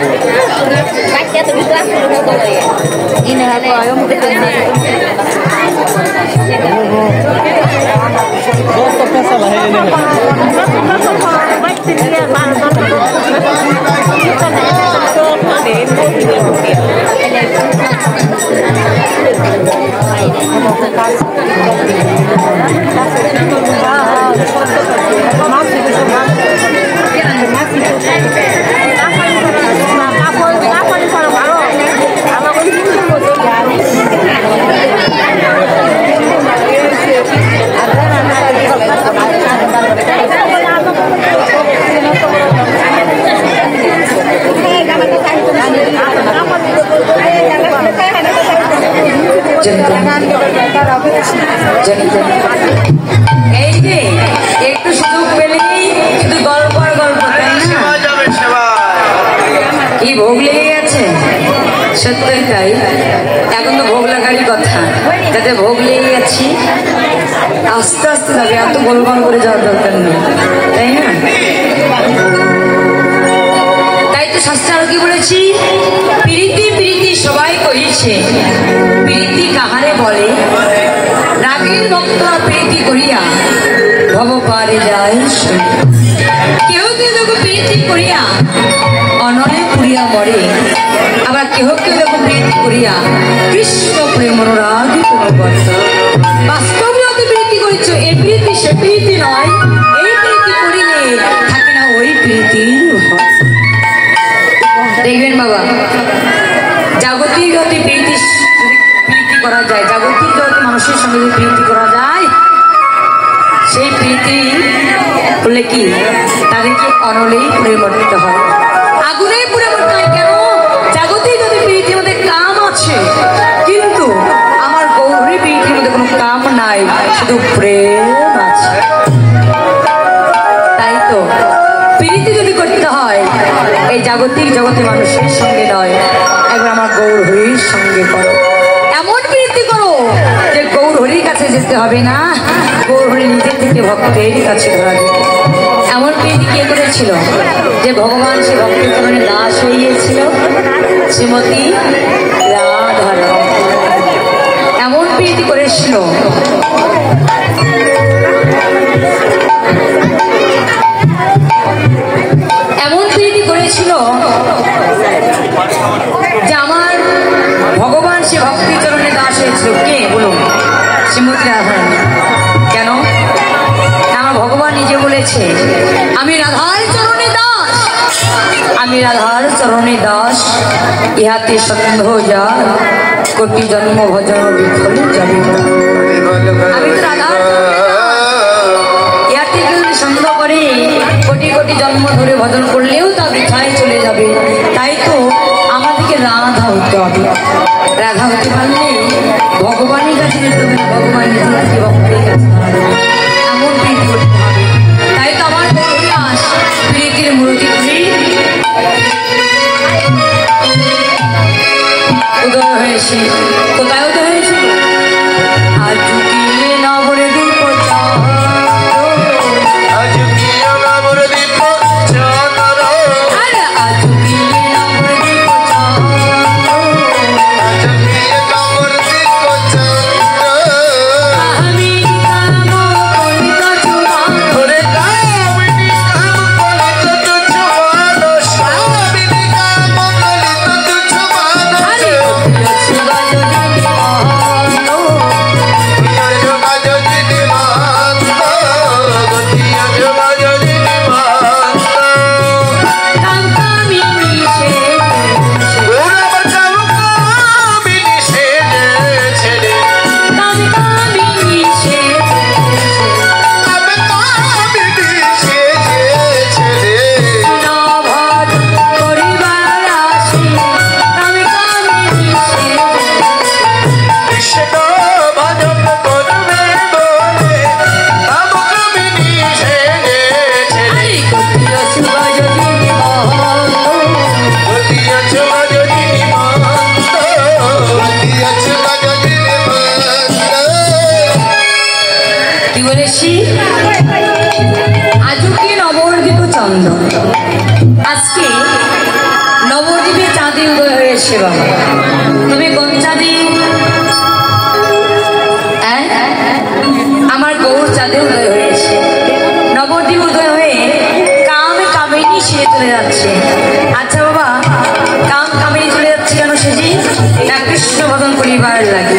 এই যে একটু সুযোগ পেলেই শুধু গল্প আর গল্প, তাই না? কি ভোগ লেগে গেছে? সত্যই তাই, এখন তো ভোগ লাগারই কথা, যাতে ভোগ লেগে গেছি আস্তে আস্তে যাবে, এত গোলগোল করে যাওয়ার দরকার নেই, তাই না? তাই তো শাস্ত্রে আর কি বলেছি, প্রীতি প্রীতি সবাই করিছে, প্রীতি কাহারে বলে, রাগের ভক্তরা প্রীতি করিয়া ভব পারে যায়। কেউ কেউ প্রীতি করিয়া অনলে পুরিয়া মরে, আবার কেহ কেউ দেখো প্রীতি করিয়া কৃষ্ণ প্রেম অনুরাগী কোনো বর্ত। বাস্তবে অতি প্রীতি করিছ, এই প্রীতি সে প্রীতি নয়, এই প্রীতি করিলে থাকে না ওই প্রীতি। দেখবেন বাবা, জাগতিক অতি প্রীতি প্রীতি করা যায়, জাগতিক অতি মানুষের সঙ্গে যদি প্রীতি করা যায়, সেই প্রীতি করলে কি তাদেরকে অনলেই পরিবর্তিত হয়, আগুনেই পরিবর্তন হয়। কেন? জাগতিক যদি প্রীতির মধ্যে কাম আছে, কিন্তু আমার গৌরী প্রীতির মধ্যে কোনো কাম নাই, শুধু প্রেম আছে। তাই তো প্রীতি যদি করতে হয় এই জাগতিক জগতের মানুষের সঙ্গে নয়, একবার আমার গৌরহরির সঙ্গে করো। এমন প্রীতি করো যে গৌরহরির কাছে যেতে হবে না, গৌরহরি নিজের থেকে ভক্তের কাছে ধরা দিবে। এমন প্রীতি কে করেছিল যে ভগবান সে ভক্তের চরণে দাস হয়ে গিয়েছিল? শ্রীমতী রাধারানী এমন প্রীতি করেছিল। এমন প্রীতি করেছিল যে আমার ভগবান সে ভক্তির চরণে দাস হয়েছিল। কে বলুন? শ্রীমতী রাধারানী। কেন? আমার ভগবান নিজে বলেছে, আমি রাধার চরণে দাস, আমি রাধার চরণে দাস, ইহাতে সন্দেহ যা কোটি জন্ম ভজন বিফলে যাবে। আমি তো রাধার ইহাতে কেউ সন্দেহ করে কোটি কোটি জন্ম ধরে ভজন করলেও তা বৃথায় চলে যাবে। তাই তো আমাদেরকে রাধা হতে হবে। রাধা হতে পারলে ভগবানের কাছে যেতে হবে, ভগবান নিজের থেকে ভক্তের কাছে এমন প্রীতি করতে হবে। তাই তো আমার প্রয়াস প্রীতির মূর্তি উদয় হয়েছে। কোথায় উদয় হয়েছে? আজ কি নবরে দীপ আজকে নবদ্বীপে চাঁদে উদয় হয়েছে। বাবা তুমি কোন চাঁদে? আমার গৌর চাঁদে উদয় হয়েছে। নবদ্বীপ উদয় হয়ে কাম কামিনী সে চলে যাচ্ছে। আচ্ছা বাবা, কাম কামিনী চলে যাচ্ছে কেন? সেটি না কৃষ্ণ ভজন পরিবার লাগে।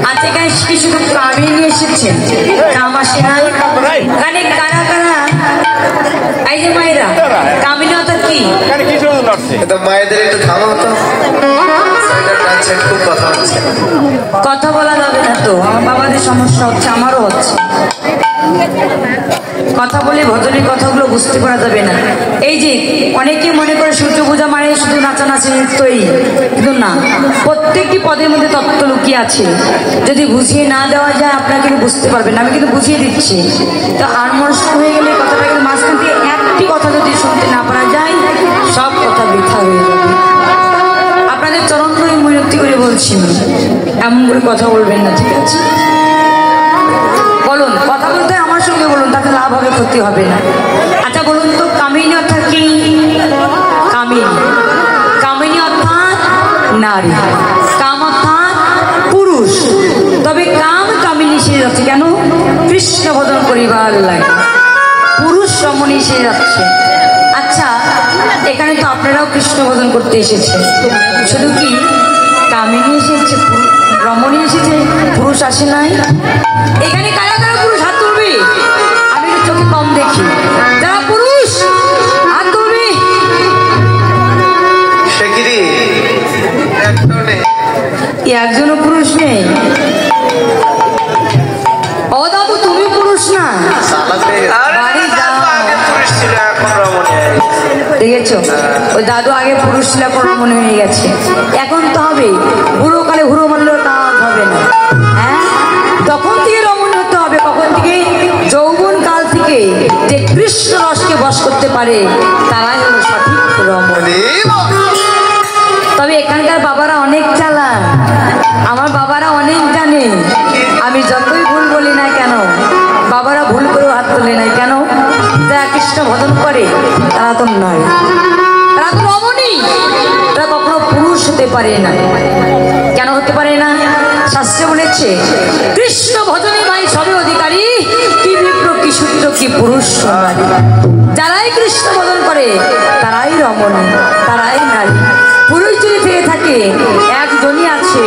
আজকে কেন কি শুধু কামিনী এসেছে, কাম আসে না? কানে কারা কারা এই যে মায়েরা কামিনী অর্থাৎ কি? মায়েদের একটু থামা হতো, খুব কথা হচ্ছে। কথা বলা যাবে না তো, আমার বাবাদের সমস্যা হচ্ছে, আমারও হচ্ছে। কথা বলে ভজনের কথাগুলো বুঝতে পারা যাবে না। এই যে অনেকে মনে করে সূর্য পূজা মানে শুধু নাচানাচি নৃত্যই, কিন্তু না, প্রত্যেকটি পদের মধ্যে তত্ত্ব লুকিয়ে আছে। যদি বুঝিয়ে না দেওয়া যায় আপনারা কিন্তু বুঝতে পারবেন না। আমি কিন্তু বুঝিয়ে দিচ্ছি। তো আর নষ্ট হয়ে গেলে কথাটা কিন্তু মাঝখান থেকে একটি কথা যদি শুনতে না পারা যায়, সব কথা বৃথা হয়ে যাবে। আপনাদের চরণ ধরে মিনতি করে বলছি, এমন করে কথা বলবেন না, ঠিক আছে? বলুন, কথা বলতে আমার সঙ্গে বলুন, তাতে লাভ হবে, ক্ষতি হবে না। আচ্ছা বলুন তো, কামিনী অর্থাৎ কি? কামিনী, কামিনী অর্থাৎ নারী, কাম অর্থাৎ পুরুষ। তবে কাম কামিনী সে যাচ্ছে কেন? কৃষ্ণ ভজন করিবার লাগে, পুরুষ রমণী সে যাচ্ছে। আচ্ছা করতে এসেছে। শুধু কি কামিনী এসেছে, রমণী এসেছে, পুরুষ আসে নাই? এখানে কারা কারা পুরুষ হাত তুলবি? আমি একটু চোখে কম দেখি। যারা পুরুষ হাত তুলবি। একজনও পুরুষ নেই। ও দাদু, তুমি পুরুষ না? দেখেছো, ওই দাদু আগে পুরুষ ছিল, এখন মনে হয়ে গেছে। এখন তো হবে, বুড়ো কালে হুড়ো মারলেও কাজ হবে না। হ্যাঁ, তখন থেকে রমণ হতে হবে। কখন থেকে? যৌবন কাল থেকে। যে কৃষ্ণ রসকে বশ করতে পারে তারাই হলো সঠিক রমণ। তবে এখানকার বাবারা অনেক চালাক, আমার বাবারা অনেক জানে। আমি যতই ভুল বলি না কেন, বাবারা ভুল করেও হাত তোলে নাই। কেন? যারা কৃষ্ণ ভজন করে তারা তো নয়, তারা তো রমণী, তারা কখনো পুরুষ হতে পারে না। কেন হতে পারে না? শাস্ত্রে বলেছে, কৃষ্ণ ভজনে ভাই সবে অধিকারী, কি বিপ্র কি সূত্র কি পুরুষ নারী। যারাই কৃষ্ণ ভজন করে তারাই রমণী, তারাই নারী। পুরুষ যদি থেকে থাকে, একজনই আছে,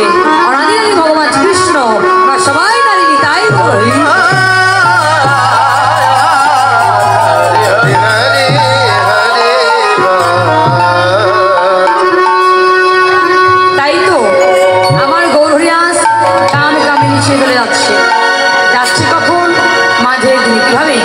অনাদি ভগবান কৃষ্ণ। আমরা সবাই নারী, তাই বলি। তাই তো আমার গৌরহরিয়াস কাম কামিনী ছেড়ে চলে যাচ্ছে। যাচ্ছে কখন? মাঝে দিন। কিভাবে?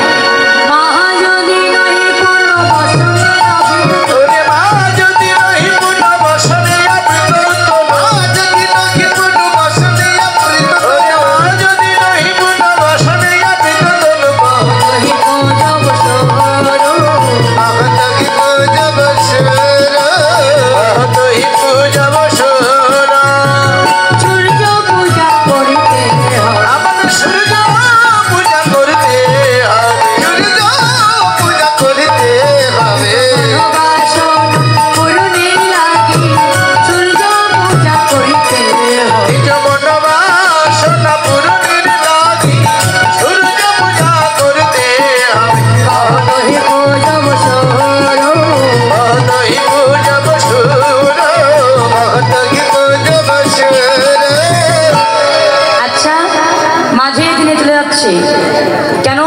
কেন?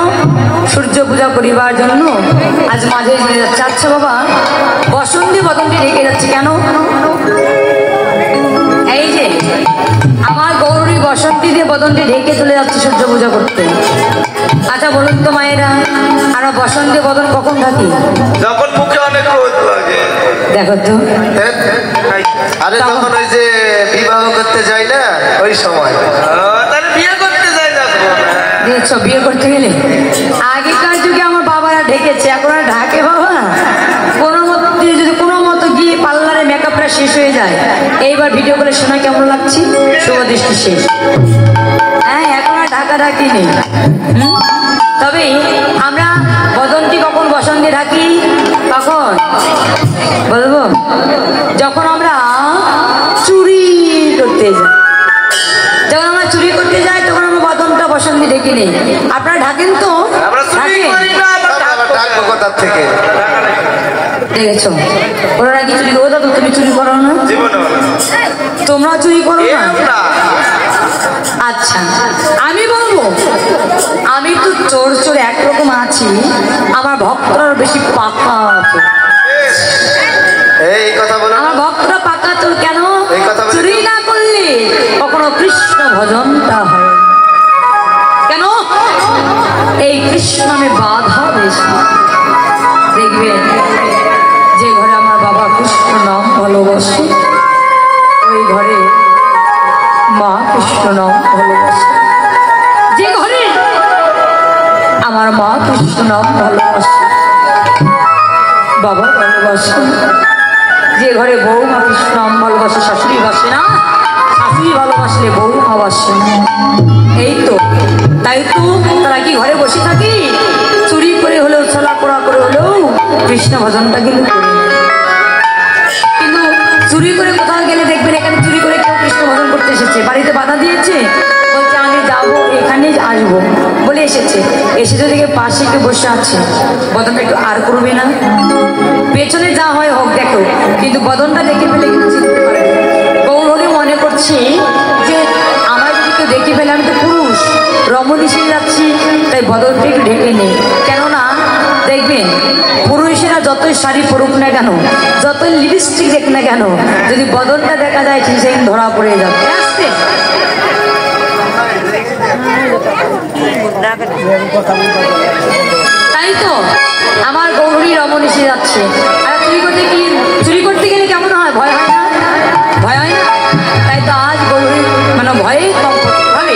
সূর্য পূজা করিবার জন্য আজ মাঝে দিনে যাচ্ছে। আচ্ছা বাবা, বসন্তী বদনটি ঢেকে যাচ্ছে কেন? এই যে আমার গৌরী বসন্তী দিয়ে বদনটি ঢেকে চলে যাচ্ছে সূর্য পূজা করতে। আচ্ছা বলুন তো মায়েরা, আমরা বসন্তী বদন কখন থাকি? যখন মুখে অনেক রোদ লাগে। দেখো তো, আরে তখন ওই যে বিবাহ করতে যাই না, ওই সময়। তাহলে বিয়ে করতে যাই না? দেখছো, বিয়ে করতে গেলে আগেকার যুগে আমার বাবারা ঢেকেছে, এখন আর ঢাকে বাবা? কোনো মতো যদি কোনো মতো গিয়ে পার্লারে মেকআপটা শেষ হয়ে যায়, এইবার ভিডিও করে শোনা কেমন লাগছে? শুভ দৃষ্টি শেষ। হ্যাঁ, এখন আর ঢাকা ঢাকি নেই। তবে আমরা বদনটি কখন বসন্তে ঢাকি? কখন বলবো? যখন আমরা চুরি করতে যাই। যখন আমরা চুরি করতে যাই তখন আমরা বদনটা বসন্তে ঢেকে নেই। আপনারা ঢাকেন তো? থেকে দেখেছো, ওরা নাকি চুরি করো। দাদু, তুমি চুরি করো না? তোমরা চুরি করো না? আচ্ছা, আমি বলবো, আমি তো চোর চোর একরকম আছি, আমার ভক্তরা বেশি পাকা আছে। এই কথা বলো। আমার ভক্তরা পাকা চোর। কেন? চুরি না করলে কখনো কৃষ্ণ ভজনটা হয়। কেন? এই কৃষ্ণ নামে বাধা বেশি। দেখবেন, যে ঘরে আমার বাবা কৃষ্ণ নাম ভালোবাসে, ওই ঘরে মা কৃষ্ণ নাম ভালোবাসে। যে ঘরে আমার মা কৃষ্ণ নাম ভালোবাসে, বাবা ভালোবাসে। যে ঘরে বৌমা কৃষ্ণ নাম ভালোবাসে, শাশুড়ি বাসে না, শাশুড়ি ভালোবাসলে বৌমা বাসে। এই তো, তাই তো তারা কি ঘরে বসে থাকি? চুরি করে হলেও, ছলা করা করে হলেও কৃষ্ণ ভজনটা কিন্তু করে। কিন্তু চুরি করে কোথাও গেলে দেখবেন, এখানে চুরি করে কেউ কৃষ্ণ ভজন করতে এসেছে, বাড়িতে বাধা দিয়েছে, বলছে আমি যাবো, এখানে আসবো বলে এসেছে। এসে যদি পাশে কেউ বসে আছে, ভজনটা একটু আর করবে না? পেছনে যা হয় হোক, দেখো, কিন্তু বদনটা দেখে ফেলে কিন্তু চিনতে পারে। গৌরহরি মনে করছি যে আমার যদি কেউ দেখে ফেলে, আমি তো পুরুষ, রমণীশে যাচ্ছি, তাই বদনটা একটু ঢেকে নেই। কেননা দেখবেন পুরুষেরা যতই শাড়ি পরুক না কেন, যতই লিপস্টিক দেখ না কেন, যদি বদনটা দেখা যায় ঠিক সেদিন ধরা পড়ে যাবে। আসতে তাই তো আমার গৌরী রমণীশে যাচ্ছে। আর চুরি করতে গেলে কেমন হয়? ভয় হয় না? ভয় হয় না? তাই তো আজ গৌরী মানে ভয়ে কম্প হবে।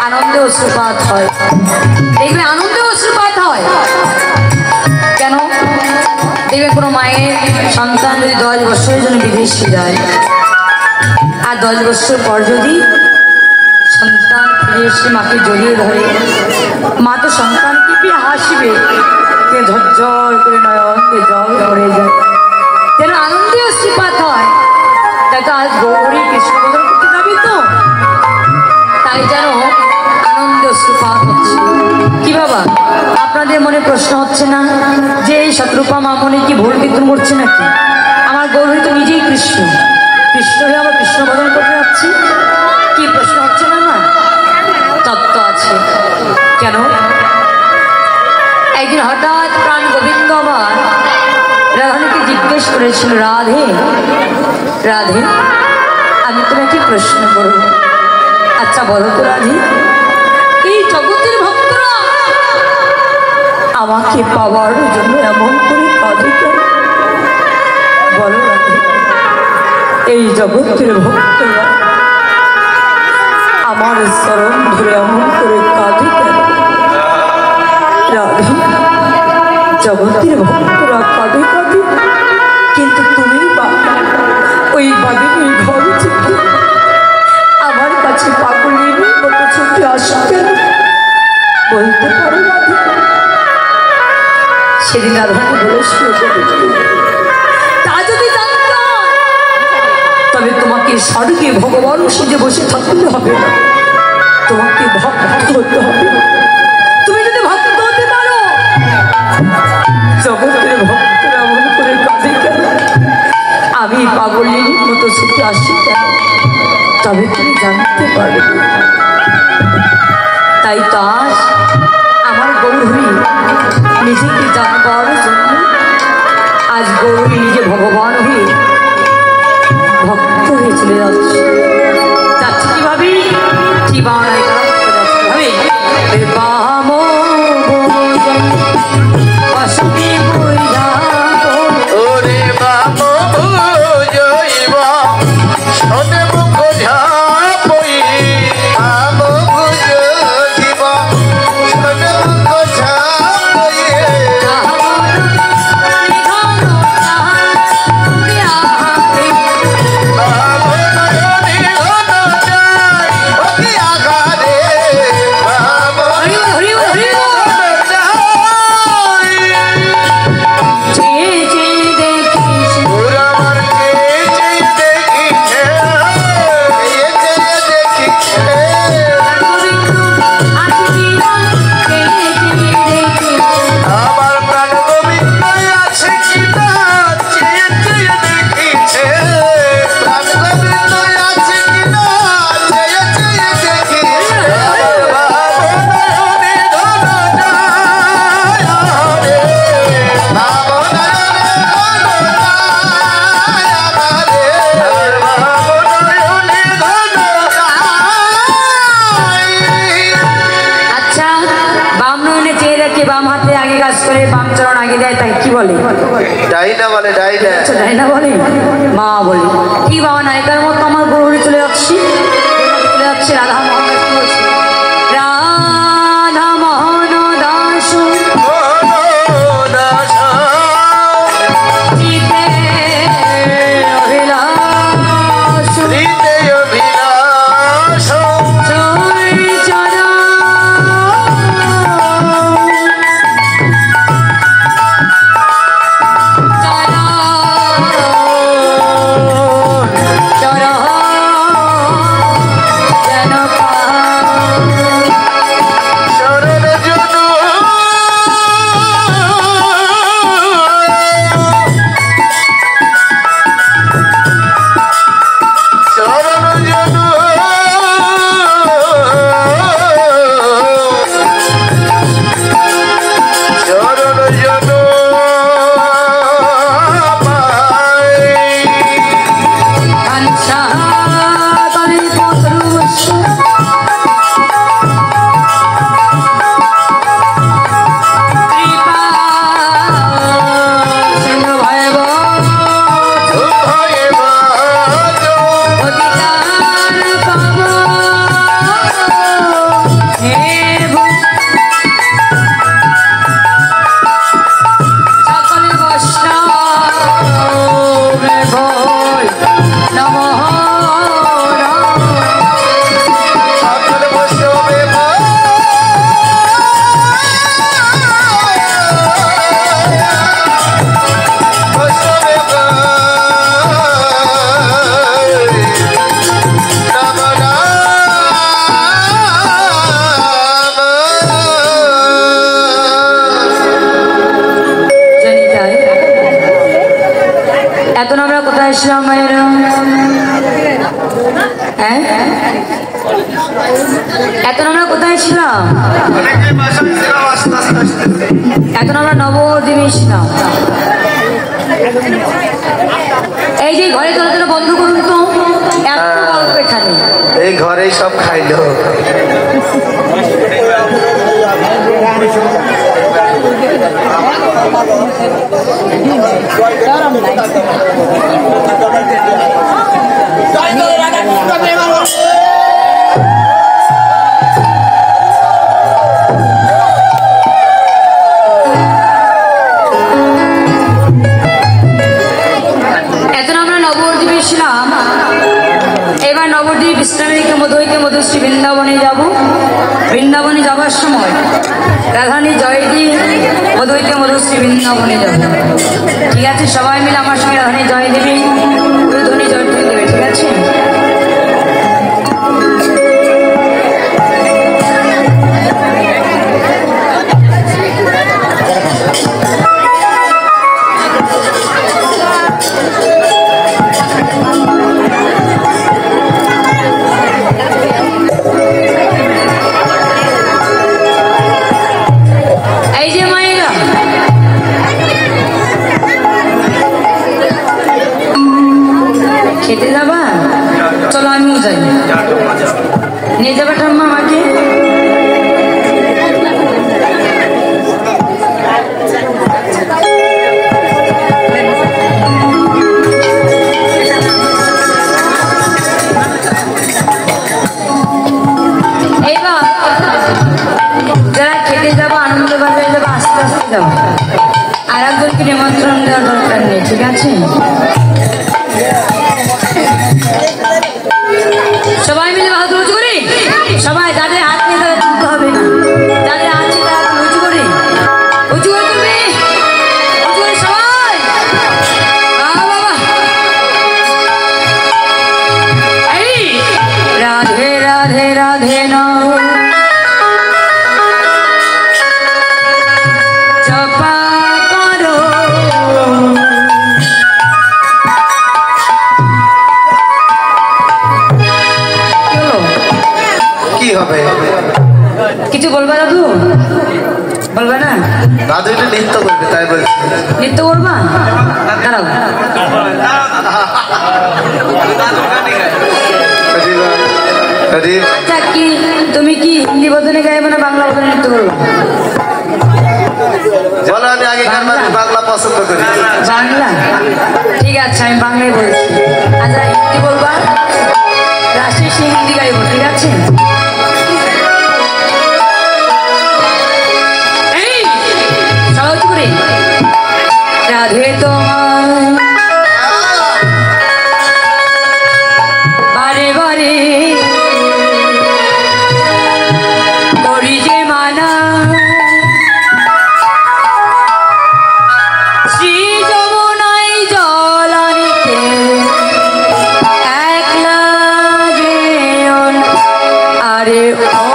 আনন্দে অশ্রুপাত হয়, দেখবে আনন্দে অশ্রুপাত হয়। কেন? দেখবে কোনো মায়ের সন্তান যদি 10 বছরের জন্য বিদেশে যায়, আর 10 বছর পর যদি সন্তান ফিরে এসে মাকে জড়িয়ে ধরে, মা তো সন্তানকে পেয়ে হাসবে, কে ঝরঝর করে নয়নকে জল পড়ে যায়, যেন আনন্দে অশ্রুপাত হয়। তাই তো আজ গৌরী কৃষ্ণ বদন করতে যাবি তো, তাই যেন আনন্দ অশ্রুপাত হচ্ছে। কি বাবা, আপনাদের মনে প্রশ্ন হচ্ছে না যে এই শতরূপা মামনি কি ভুল কীর্তন করছে নাকি? আমার গৌরী তো নিজেই কৃষ্ণ, কৃষ্ণ হয়ে আবার কৃষ্ণ বদন করতে যাচ্ছি, কি প্রশ্ন হচ্ছে না? না, তত্ত্ব আছে। কেন? একদিন হঠাৎ প্রাণ গোবিন্দ আবার রাধাকে জিজ্ঞেস করেছিল, রাধে রাধে, আমি তোমাকে প্রশ্ন করব, আচ্ছা বলো তো রাধে, এই জগতের ভক্তরা আমাকে পাওয়ার জন্য এমন করে কাঁদে কেন? বলো রাধে, এই জগতের ভক্তরা আমার চরণ ধরে এমন করে কাঁদে কেন? রাধে, জগতের ভক্তরা কাঁদে কাঁদে, কিন্তু তুমি বা ওই বাদিনীর ঘর থেকে আমার কাছে পাগলের মতো ছুটে আসো কেন? বলতে পারো রাধে? সেদিন রাধাকে বলেছিল, তা যদি জানতাম তবে তোমাকে স্বর্গে ভগবান সেজে বসে থাকতে হবে না, তোমাকে ভক্ত হতে হবে। তুমি যদি ভক্ত হতে পারো, জগতের ভক্তরা এমন করে কাঁদে কেন? আমি পাগলের মতো ছুটে আসি কেন? তবে তুমি জানতে পারবে। তাই তো আজ আমার গৌরী নিজেকে জানবার জন্য আজ গৌরী নিজে ভগবান হয়ে ভক্ত হয়ে চলে যাচ্ছে। যাচ্ছে কিভাবে? ঠিবানায় বলে? ডাইনা বলে, ডাইনা। আচ্ছা ডাইনা বলে, মা বলে। ঠিক বাবা নায়িকার মতো আমার গৌরী চলে যাচ্ছি, চলে যাচ্ছে রাধা মোহন দাস বলছি, রাধা মোহন দাস চিতে অভিলাষ এখন আমরা কোথায় ছিলাম? এখন আমরা নবদ্বীপে ছিলাম। এই যে ঘরে তোলা বন্ধ করুন তো, এত গল্প এখানে। এই ঘরেই সব খাইলো। এবার নবদ্বীপ ইসলামীকে মধুশ্রী বৃন্দাবনে যাব। বৃন্দাবনে যাবার সময় রাধানী জয়দী মধুশ্রী বৃন্দাবনে যাব। ঠিক আছে, সবাই মিলে আমার সঙ্গে রাধানী জয় দেবে, ধ্বনি জয় দেবে। ঠিক আছে, খেতে যাবা? চলো আমিও যাই। নিয়ে যাবা ঠাম্মা আমাকে? এইবার যারা খেতে যাবো, আনন্দ বাজারে যাবো, আস্তে আস্তে যাবো, আর একজনকে নিমন্ত্রণ দেওয়ার দরকার নেই। ঠিক আছে, সবাই মিলে হাত উঁচু করি। সবাই যাদের হাত নিয়ে তাদের তুলতে হবে না, যাদের আছে তারা উঁচু করে, উঁচু করে তুলবে, উঁচু করে সবাই। বাবা এই রাধে রাধে রাধে নাও জপা করো, কি হবে? কিছু বলবা দাদু? বলবে না? দাদু এটা নৃত্য করবে, তাই বলছি। নৃত্য করবা? দাঁড়াও, আচ্ছা কি তুমি কি হিন্দি বদনে গাইবে না বাংলা বদনে নৃত্য করবো? বলো আমি আগেকার মানুষ বাংলা পছন্দ করি। বাংলা ঠিক আছে আমি বাংলায় বলছি। আচ্ছা হিন্দি বলবা, রাশি সে হিন্দি গাইব, ঠিক আছে? সহজ করে রাধে তোমার বারে বারে করি যে মানা, শ্রী যমুনায় জল আনিতে একলা যেও না। আরে ও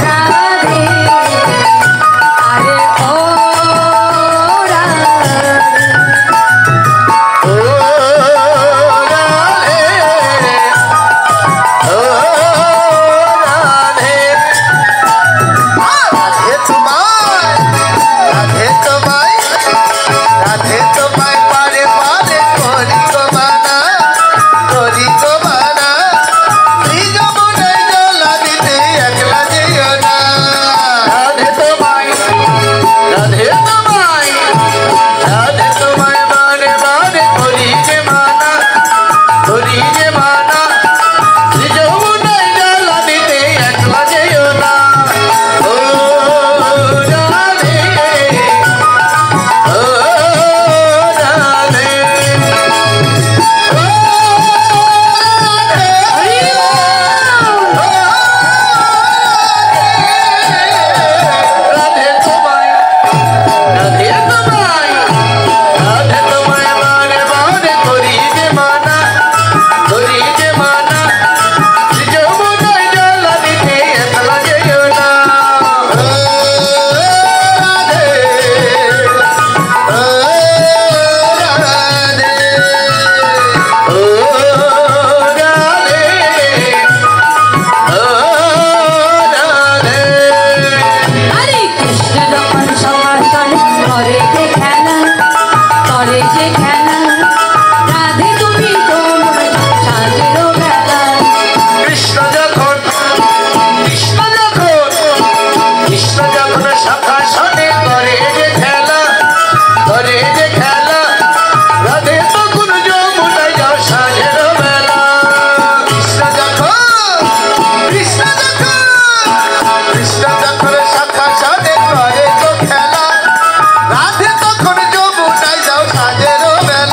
রাধে, আরে ও রাধে। ও রাধে, ও রাধে, রাধে তোমায়, রাধে তোমায়, রাধে তোমায় পারে পারে করি গো বানা, করি গো বানা, শ্রী যমুনায় জল আনিতে একলা যেও না। রাধে তোমায়, রাধে তোমায়, রাধে তোমায় বারে বারে করি যে মানা, করি যে মানা, শ্রী যমুনায় জল আনিতে একলা যেও না। ও রাধে, ও রাধে, ও রাধে তোমায়, রাধে তোমায়, রাধে তোমায় বারে বারে করি যে মানা, করি যে মানা, শ্রী যমুনায় জল আনিতে একলা যেও না। ও রাধে, ও রাধে, ও রাধে, ও রাধে। আরে কৃষ্ণ যখন সমাসন করে যে খেলা, করে যে খেলা, রাধে তুমি তোমার সাজেরও বেলা। কৃষ্ণ যখন, কৃষ্ণ যখন, কৃষ্ণ যখন শাখা শনে করে যে খেলা, করে যে খেলা, রাধে তখন যমুনায় যাও সাজের বেলা। কৃষ্ণ যখন, কৃষ্ণ যখন, কৃষ্ণ যখন শাখা শনে করে যে খেলা, রাধে তখন যমুনায় যাও সাজের বেলা।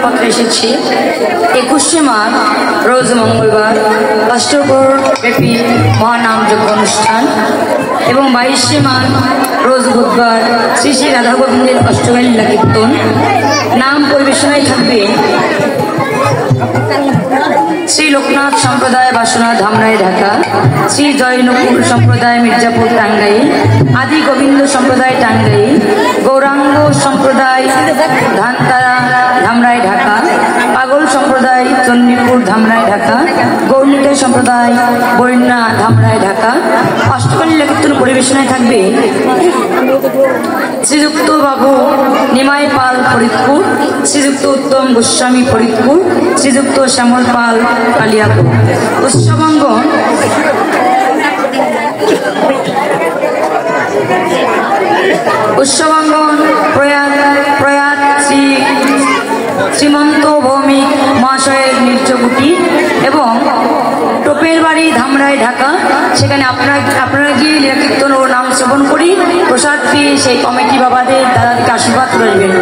নিমন্ত্রণপত্র এসেছি। 21শে মাঘ রোজ মঙ্গলবার অষ্টপ্রহর ব্যাপী মহানাম যজ্ঞ অনুষ্ঠান এবং 22শে মাঘ রোজ বুধবার শ্রী শ্রী রাধা গোবিন্দের অষ্টমী লীলা কীর্তন। নাম পরিবেশনায় থাকবে শ্রী লোকনাথ সম্প্রদায় বাসনা ধামরাই ঢাকা, শ্রী জয়নপুর সম্প্রদায় মির্জাপুর টাঙ্গাইল, আদি গোবিন্দ সম্প্রদায় টাঙ্গাইল, গৌরাঙ্গ সম্প্রদায় ধানতারা ধামরাই ঢাকা, পাগল সম্প্রদায় চণ্ডীপুর ধামরাই ঢাকা, গৌরনীতাই সম্প্রদায় বৈন্যা ধামরাই ঢাকা। অষ্টমী লীলা কীর্তন পরিবেশনায় থাকবে শ্রীযুক্ত বাবু নিমাই পাল ফরিদপুর, শ্রীযুক্ত উত্তম গোস্বামী ফরিদপুর, শ্রীযুক্ত শ্যামল পাল কালিয়াপুর। উৎসবাঙ্গন প্রয়াত শ্রী শ্রীমন্ত ভৌমিক মহাশয়ের নির্জকুটি এবং টোপের বাড়ি ধামরাই ঢাকা। সেখানে আপনারা গিয়ে লীলা কীর্তন ও নাম শ্রবণ করি প্রসাদ পেয়ে সেই কমিটি বাবাদের দাদাদেরকে আশীর্বাদ করবেন।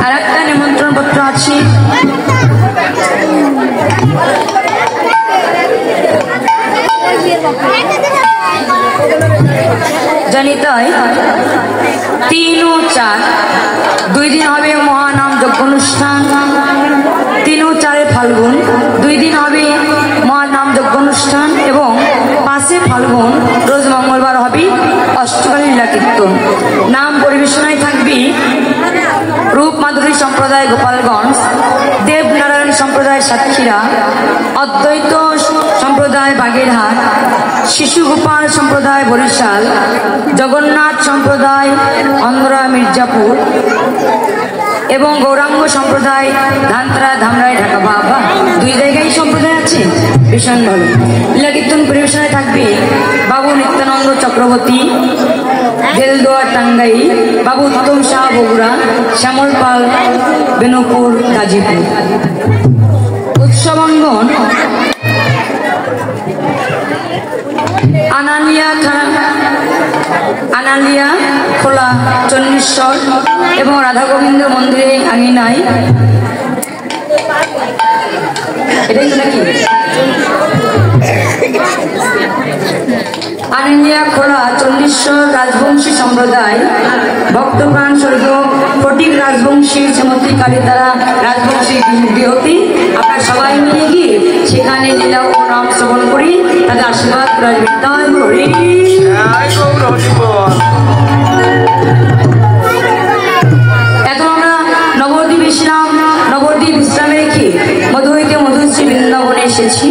আর একটা নিমন্ত্রণ পত্র আছে। জানি তাই 3 ও 4 2 দিন হবে মহানাম যজ্ঞ অনুষ্ঠান। 3 ও 4 ফাল্গুন 2 দিন হবে মহানাম যজ্ঞ অনুষ্ঠান এবং 5 ফাল্গুন রোজ মঙ্গলবার হবে অষ্টকালী লীলা কীর্তন। নাম পরিবেশনায় থাকবে রূপ মাধুরী সম্প্রদায় গোপালগঞ্জ, দেবনারায়ণ সম্প্রদায় সাতক্ষীরা, অদ্বৈত সম্প্রদায় বাগেরহাট, শিশু গোপাল সম্প্রদায় বরিশাল, জগন্নাথ সম্প্রদায় অন্ধ্রা মির্জাপুর এবং গৌরাঙ্গ সম্প্রদায় ধানতরা ধামরাই ঢাকা। বাবা 2 জায়গায় সম্প্রদায় আছে, ভীষণ ভালো। লীলা কীর্তন পরিবেশনায় থাকবে বাবু নিত্যানন্দ চক্রবর্তী গেলদোয়ার টাঙ্গাইল, বাবু উত্তম শাহ বগুড়া, শ্যামল পাল বেনপুর গাজীপুর। উৎসবাঙ্গন আনালিয়া খোলা চন্নেশ্বর এবং রাধা গোবিন্দ মন্দিরে আঙিনায়। এটাই নাকি আনালিয়া খোলা চন্নেশ্বর রাজবংশী সম্প্রদায় ভক্তপ্রাণ স্বর্গীয় ফটিক রাজবংশী শ্রীমতী কালীতারা রাজবংশী গৃহতী। আপনারা সবাই মিলে গিয়ে সেখানে লীলা ও নাম শ্রবণ করি, তাদের আশীর্বাদ করবেন। তাই হরি এখন আমরা নবদ্বীপ বিশ্রামে রেখে মধু হইতে মধুশ্রী বৃন্দাবনে এসেছি।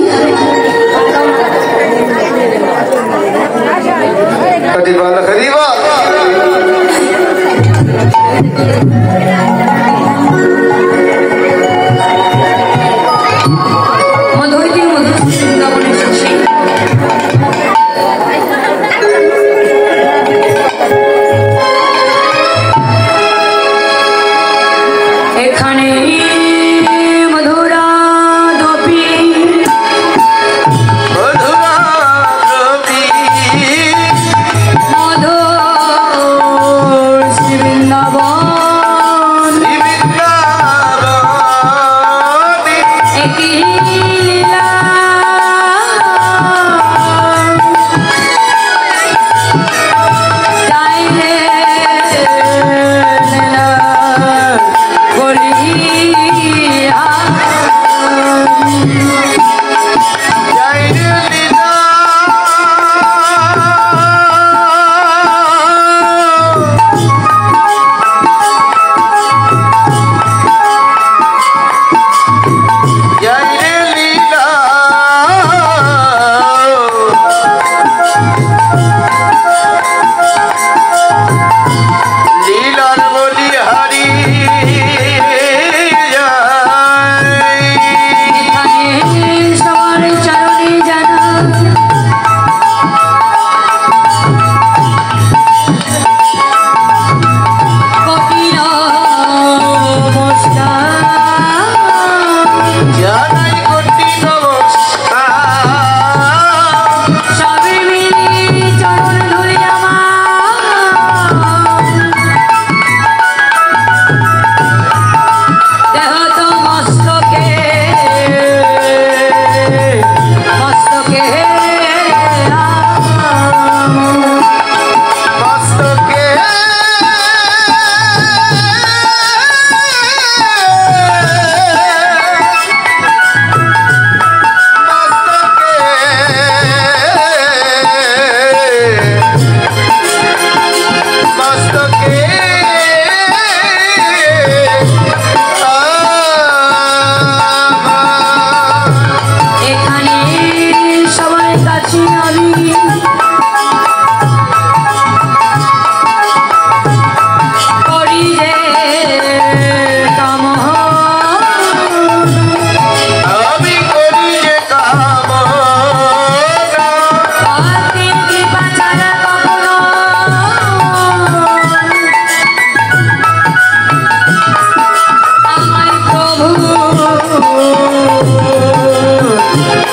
মধু হইতে মধুশ্রী বৃন্দাবনে এসেছি।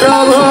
প্রভু